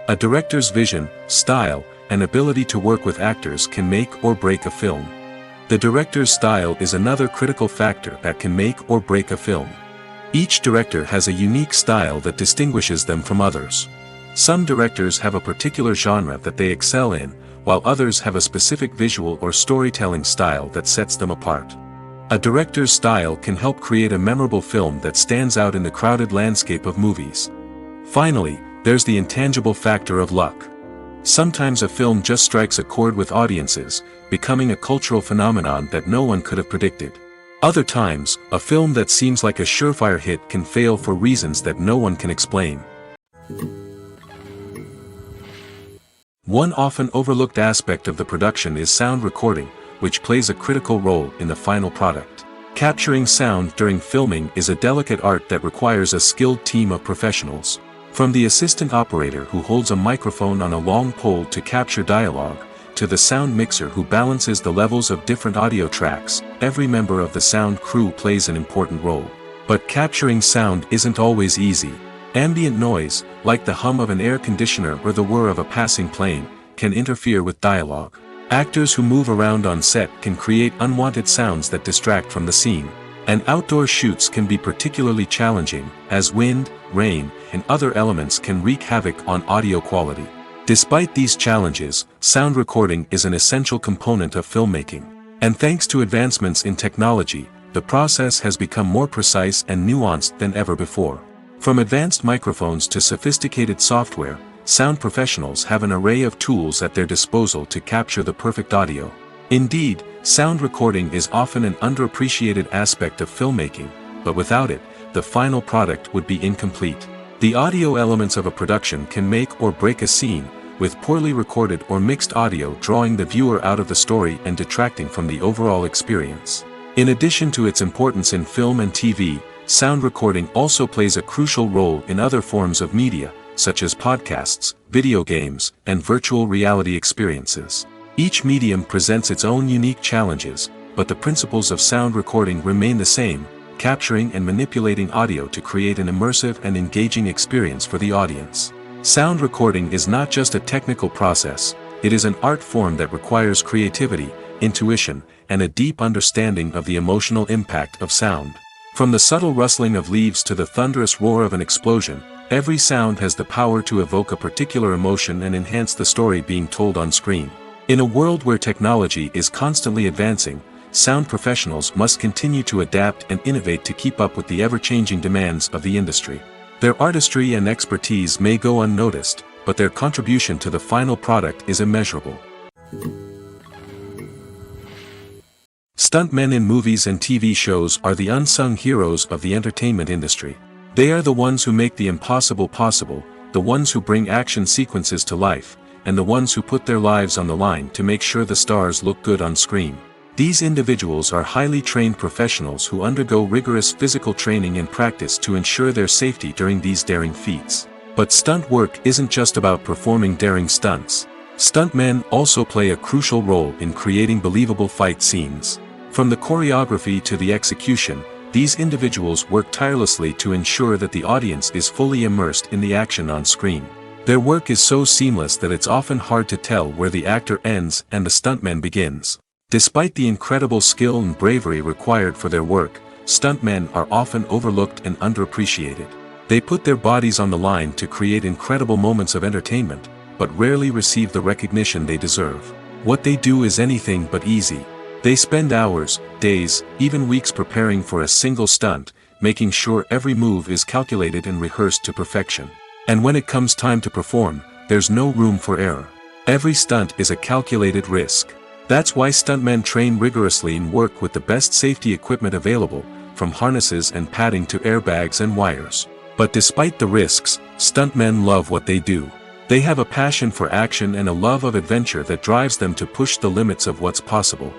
Speaker 1: A director's vision, style, and ability to work with actors can make or break a film. The director's style is another critical factor that can make or break a film. Each director has a unique style that distinguishes them from others. Some directors have a particular genre that they excel in, while others have a specific visual or storytelling style that sets them apart. A director's style can help create a memorable film that stands out in the crowded landscape of movies. Finally, there's the intangible factor of luck. Sometimes a film just strikes a chord with audiences, becoming a cultural phenomenon that no one could have predicted. Other times, a film that seems like a surefire hit can fail for reasons that no one can explain. One often overlooked aspect of the production is sound recording, which plays a critical role in the final product. Capturing sound during filming is a delicate art that requires a skilled team of professionals. From the assistant operator who holds a microphone on a long pole to capture dialogue, to the sound mixer who balances the levels of different audio tracks, every member of the sound crew plays an important role. But capturing sound isn't always easy. Ambient noise, like the hum of an air conditioner or the whir of a passing plane, can interfere with dialogue. Actors who move around on set can create unwanted sounds that distract from the scene. And outdoor shoots can be particularly challenging, as wind, rain, and other elements can wreak havoc on audio quality. Despite these challenges, sound recording is an essential component of filmmaking. And thanks to advancements in technology, the process has become more precise and nuanced than ever before. From advanced microphones to sophisticated software, sound professionals have an array of tools at their disposal to capture the perfect audio. Indeed, sound recording is often an underappreciated aspect of filmmaking, but without it, the final product would be incomplete. The audio elements of a production can make or break a scene, with poorly recorded or mixed audio drawing the viewer out of the story and detracting from the overall experience. In addition to its importance in film and TV, sound recording also plays a crucial role in other forms of media, such as podcasts, video games, and virtual reality experiences. Each medium presents its own unique challenges, but the principles of sound recording remain the same, capturing and manipulating audio to create an immersive and engaging experience for the audience. Sound recording is not just a technical process, it is an art form that requires creativity, intuition, and a deep understanding of the emotional impact of sound. From the subtle rustling of leaves to the thunderous roar of an explosion, every sound has the power to evoke a particular emotion and enhance the story being told on screen. In a world where technology is constantly advancing, sound professionals must continue to adapt and innovate to keep up with the ever-changing demands of the industry. Their artistry and expertise may go unnoticed, but their contribution to the final product is immeasurable. Stuntmen in movies and TV shows are the unsung heroes of the entertainment industry. They are the ones who make the impossible possible, the ones who bring action sequences to life, and the ones who put their lives on the line to make sure the stars look good on screen. These individuals are highly trained professionals who undergo rigorous physical training and practice to ensure their safety during these daring feats. But stunt work isn't just about performing daring stunts. Stuntmen also play a crucial role in creating believable fight scenes. From the choreography to the execution, these individuals work tirelessly to ensure that the audience is fully immersed in the action on screen. Their work is so seamless that it's often hard to tell where the actor ends and the stuntman begins. Despite the incredible skill and bravery required for their work, stuntmen are often overlooked and underappreciated. They put their bodies on the line to create incredible moments of entertainment, but rarely receive the recognition they deserve. What they do is anything but easy. They spend hours, days, even weeks preparing for a single stunt, making sure every move is calculated and rehearsed to perfection. And when it comes time to perform, there's no room for error. Every stunt is a calculated risk. That's why stuntmen train rigorously and work with the best safety equipment available, from harnesses and padding to airbags and wires. But despite the risks, stuntmen love what they do. They have a passion for action and a love of adventure that drives them to push the limits of what's possible.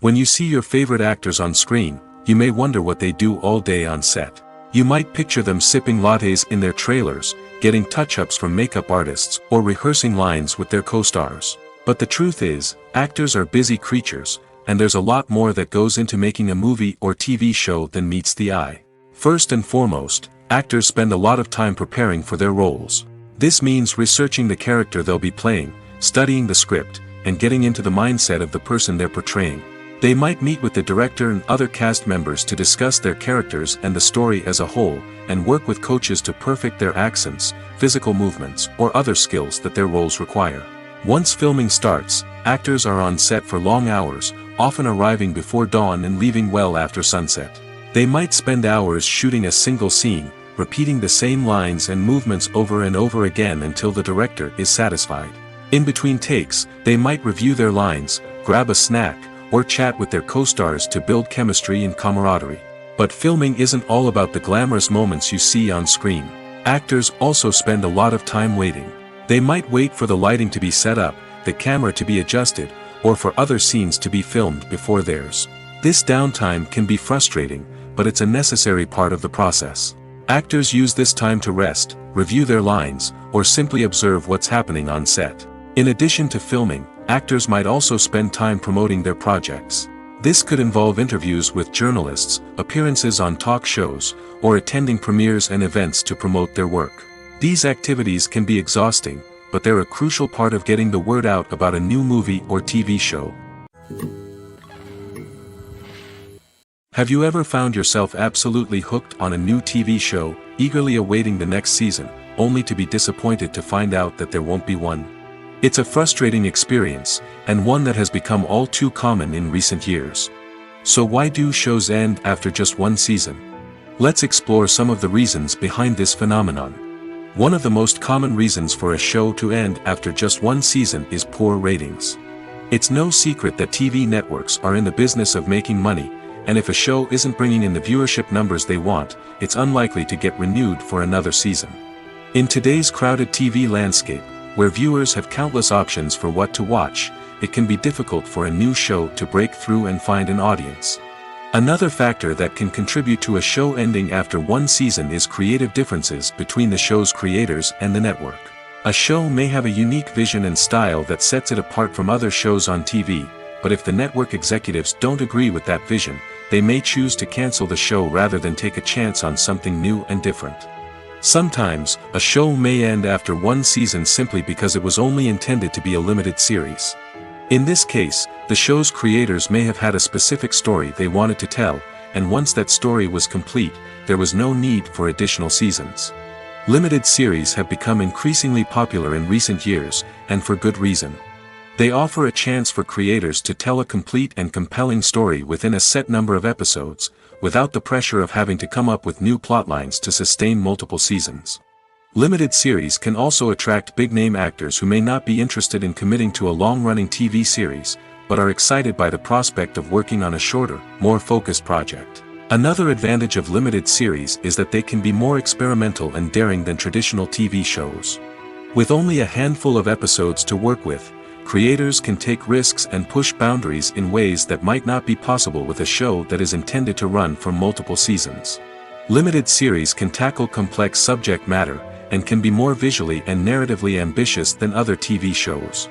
Speaker 1: When you see your favorite actors on screen, you may wonder what they do all day on set. You might picture them sipping lattes in their trailers, getting touch-ups from makeup artists, or rehearsing lines with their co-stars. But the truth is, actors are busy creatures, and there's a lot more that goes into making a movie or TV show than meets the eye. First and foremost, actors spend a lot of time preparing for their roles. This means researching the character they'll be playing, studying the script, and getting into the mindset of the person they're portraying. They might meet with the director and other cast members to discuss their characters and the story as a whole, and work with coaches to perfect their accents, physical movements, or other skills that their roles require. Once filming starts, actors are on set for long hours, often arriving before dawn and leaving well after sunset. They might spend hours shooting a single scene, repeating the same lines and movements over and over again until the director is satisfied. In between takes, they might review their lines, grab a snack, or chat with their co-stars to build chemistry and camaraderie. But filming isn't all about the glamorous moments you see on screen. Actors also spend a lot of time waiting. They might wait for the lighting to be set up, the camera to be adjusted, or for other scenes to be filmed before theirs. This downtime can be frustrating, but it's a necessary part of the process. Actors use this time to rest, review their lines, or simply observe what's happening on set. In addition to filming, actors might also spend time promoting their projects. This could involve interviews with journalists, appearances on talk shows, or attending premieres and events to promote their work. These activities can be exhausting, but they're a crucial part of getting the word out about a new movie or TV show. Have you ever found yourself absolutely hooked on a new TV show, eagerly awaiting the next season, only to be disappointed to find out that there won't be one? It's a frustrating experience, and one that has become all too common in recent years. So why do shows end after just one season? Let's explore some of the reasons behind this phenomenon. One of the most common reasons for a show to end after just one season is poor ratings. It's no secret that TV networks are in the business of making money, and if a show isn't bringing in the viewership numbers they want, it's unlikely to get renewed for another season. In today's crowded TV landscape, where viewers have countless options for what to watch, it can be difficult for a new show to break through and find an audience. Another factor that can contribute to a show ending after one season is creative differences between the show's creators and the network. A show may have a unique vision and style that sets it apart from other shows on TV, but if the network executives don't agree with that vision, they may choose to cancel the show rather than take a chance on something new and different. Sometimes, a show may end after one season simply because it was only intended to be a limited series. In this case, the show's creators may have had a specific story they wanted to tell, and once that story was complete, there was no need for additional seasons. Limited series have become increasingly popular in recent years, and for good reason. They offer a chance for creators to tell a complete and compelling story within a set number of episodes, without the pressure of having to come up with new plotlines to sustain multiple seasons. Limited series can also attract big-name actors who may not be interested in committing to a long-running TV series, but are excited by the prospect of working on a shorter, more focused project. Another advantage of limited series is that they can be more experimental and daring than traditional TV shows. With only a handful of episodes to work with, creators can take risks and push boundaries in ways that might not be possible with a show that is intended to run for multiple seasons. Limited series can tackle complex subject matter, and can be more visually and narratively ambitious than other TV shows.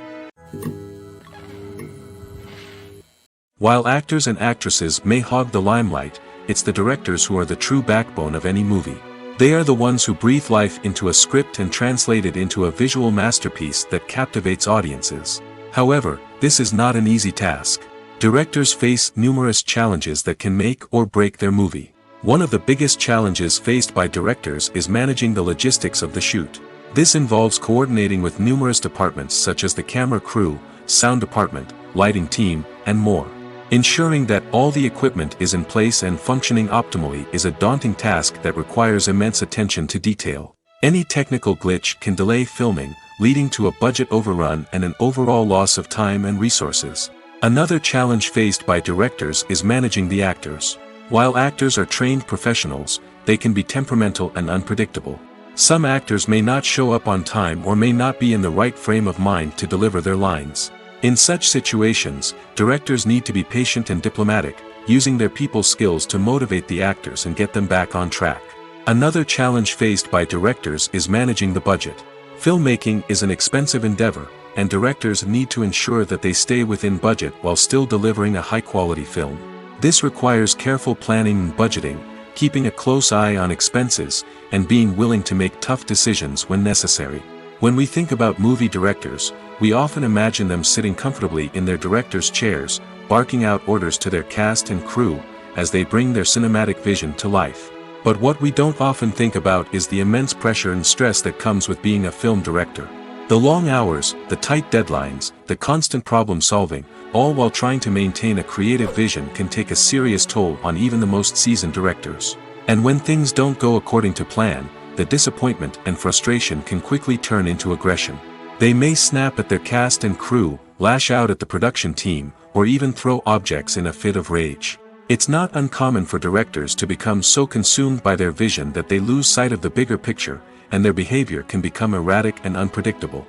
Speaker 1: While actors and actresses may hog the limelight, it's the directors who are the true backbone of any movie. They are the ones who breathe life into a script and translate it into a visual masterpiece that captivates audiences. However, this is not an easy task. Directors face numerous challenges that can make or break their movie. One of the biggest challenges faced by directors is managing the logistics of the shoot. This involves coordinating with numerous departments such as the camera crew, sound department, lighting team, and more. Ensuring that all the equipment is in place and functioning optimally is a daunting task that requires immense attention to detail. Any technical glitch can delay filming, leading to a budget overrun and an overall loss of time and resources. Another challenge faced by directors is managing the actors. While actors are trained professionals, they can be temperamental and unpredictable. Some actors may not show up on time or may not be in the right frame of mind to deliver their lines. In such situations, directors need to be patient and diplomatic, using their people skills to motivate the actors and get them back on track. Another challenge faced by directors is managing the budget. Filmmaking is an expensive endeavor, and directors need to ensure that they stay within budget while still delivering a high-quality film. This requires careful planning and budgeting, keeping a close eye on expenses, and being willing to make tough decisions when necessary. When we think about movie directors, we often imagine them sitting comfortably in their director's chairs, barking out orders to their cast and crew, as they bring their cinematic vision to life. But what we don't often think about is the immense pressure and stress that comes with being a film director. The long hours, the tight deadlines, the constant problem solving, all while trying to maintain a creative vision can take a serious toll on even the most seasoned directors. And when things don't go according to plan, the disappointment and frustration can quickly turn into aggression. They may snap at their cast and crew, lash out at the production team, or even throw objects in a fit of rage. It's not uncommon for directors to become so consumed by their vision that they lose sight of the bigger picture, and their behavior can become erratic and unpredictable.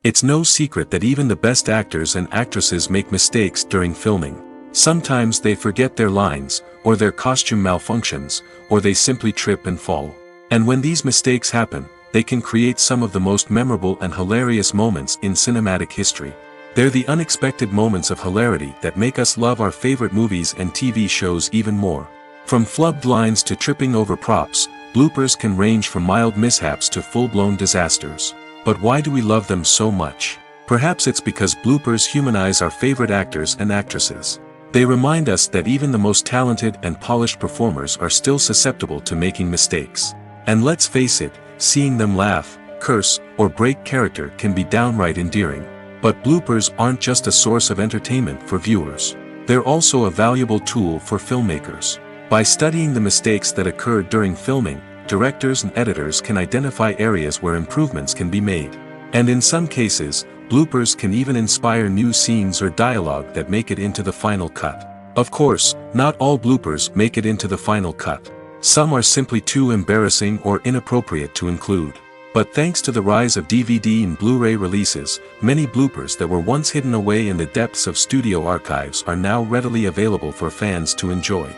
Speaker 1: It's no secret that even the best actors and actresses make mistakes during filming. Sometimes they forget their lines, or their costume malfunctions, or they simply trip and fall. And when these mistakes happen, they can create some of the most memorable and hilarious moments in cinematic history. They're the unexpected moments of hilarity that make us love our favorite movies and TV shows even more. From flubbed lines to tripping over props, bloopers can range from mild mishaps to full-blown disasters. But why do we love them so much? Perhaps it's because bloopers humanize our favorite actors and actresses. They remind us that even the most talented and polished performers are still susceptible to making mistakes. And let's face it, seeing them laugh, curse, or break character can be downright endearing. But bloopers aren't just a source of entertainment for viewers. They're also a valuable tool for filmmakers. By studying the mistakes that occurred during filming, directors and editors can identify areas where improvements can be made. And in some cases, bloopers can even inspire new scenes or dialogue that make it into the final cut. Of course, not all bloopers make it into the final cut. Some are simply too embarrassing or inappropriate to include. But thanks to the rise of DVD and Blu-ray releases, many bloopers that were once hidden away in the depths of studio archives are now readily available for fans to enjoy.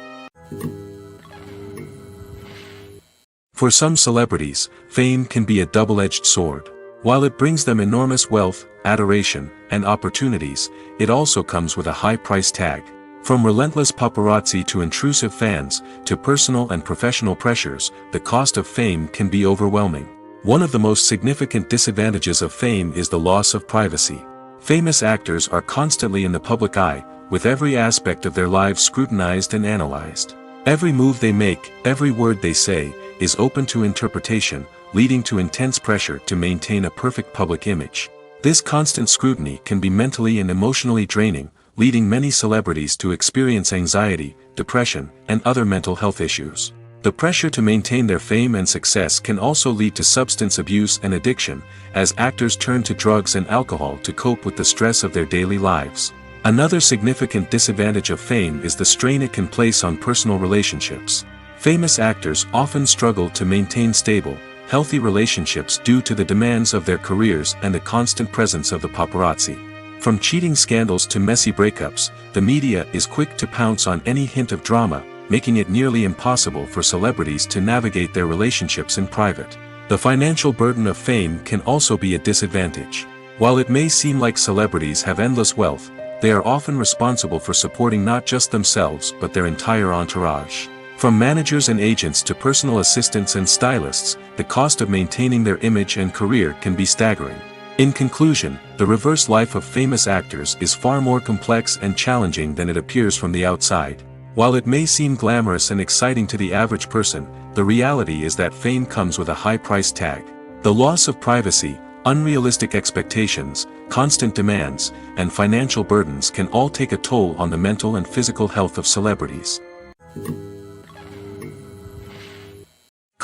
Speaker 1: For some celebrities, fame can be a double-edged sword. While it brings them enormous wealth, adoration, and opportunities, it also comes with a high price tag. From relentless paparazzi to intrusive fans, to personal and professional pressures, the cost of fame can be overwhelming. One of the most significant disadvantages of fame is the loss of privacy. Famous actors are constantly in the public eye, with every aspect of their lives scrutinized and analyzed. Every move they make, every word they say, is open to interpretation, leading to intense pressure to maintain a perfect public image. This constant scrutiny can be mentally and emotionally draining, leading many celebrities to experience anxiety, depression, and other mental health issues. The pressure to maintain their fame and success can also lead to substance abuse and addiction, as actors turn to drugs and alcohol to cope with the stress of their daily lives. Another significant disadvantage of fame is the strain it can place on personal relationships. Famous actors often struggle to maintain stable, healthy relationships due to the demands of their careers and the constant presence of the paparazzi. From cheating scandals to messy breakups, the media is quick to pounce on any hint of drama, making it nearly impossible for celebrities to navigate their relationships in private. The financial burden of fame can also be a disadvantage. While it may seem like celebrities have endless wealth, they are often responsible for supporting not just themselves but their entire entourage. From managers and agents to personal assistants and stylists, the cost of maintaining their image and career can be staggering. In conclusion, the reverse life of famous actors is far more complex and challenging than it appears from the outside. While it may seem glamorous and exciting to the average person, the reality is that fame comes with a high price tag. The loss of privacy, unrealistic expectations, constant demands, and financial burdens can all take a toll on the mental and physical health of celebrities.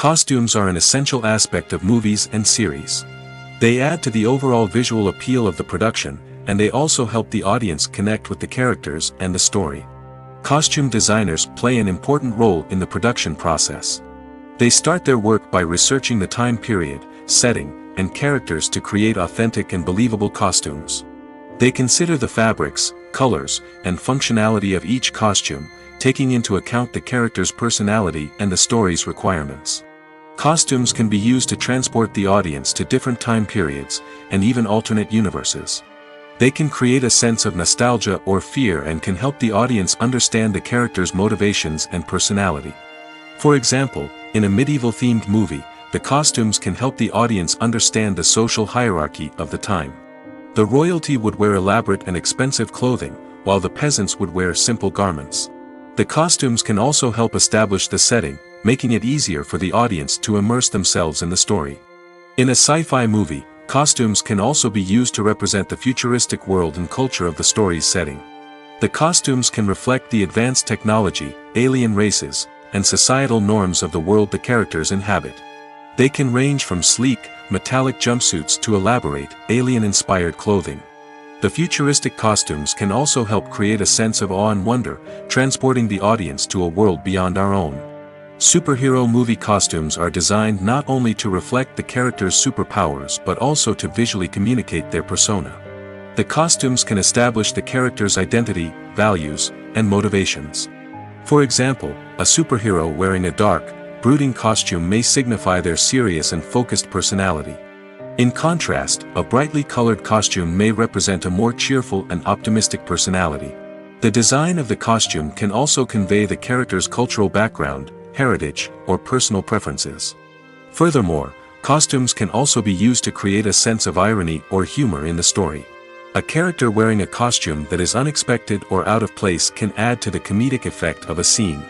Speaker 1: Costumes are an essential aspect of movies and series. They add to the overall visual appeal of the production, and they also help the audience connect with the characters and the story. Costume designers play an important role in the production process. They start their work by researching the time period, setting, and characters to create authentic and believable costumes. They consider the fabrics, colors, and functionality of each costume, taking into account the character's personality and the story's requirements. Costumes can be used to transport the audience to different time periods, and even alternate universes. They can create a sense of nostalgia or fear and can help the audience understand the character's motivations and personality. For example, in a medieval-themed movie, the costumes can help the audience understand the social hierarchy of the time. The royalty would wear elaborate and expensive clothing, while the peasants would wear simple garments. The costumes can also help establish the setting, making it easier for the audience to immerse themselves in the story. In a sci-fi movie, costumes can also be used to represent the futuristic world and culture of the story's setting. The costumes can reflect the advanced technology, alien races, and societal norms of the world the characters inhabit. They can range from sleek, metallic jumpsuits to elaborate, alien-inspired clothing. The futuristic costumes can also help create a sense of awe and wonder, transporting the audience to a world beyond our own. Superhero movie costumes are designed not only to reflect the character's superpowers but also to visually communicate their persona. The costumes can establish the character's identity, values, and motivations. For example, a superhero wearing a dark, brooding costume may signify their serious and focused personality. In contrast, a brightly colored costume may represent a more cheerful and optimistic personality. The design of the costume can also convey the character's cultural background, heritage, or personal preferences. Furthermore, costumes can also be used to create a sense of irony or humor in the story. A character wearing a costume that is unexpected or out of place can add to the comedic effect of a scene.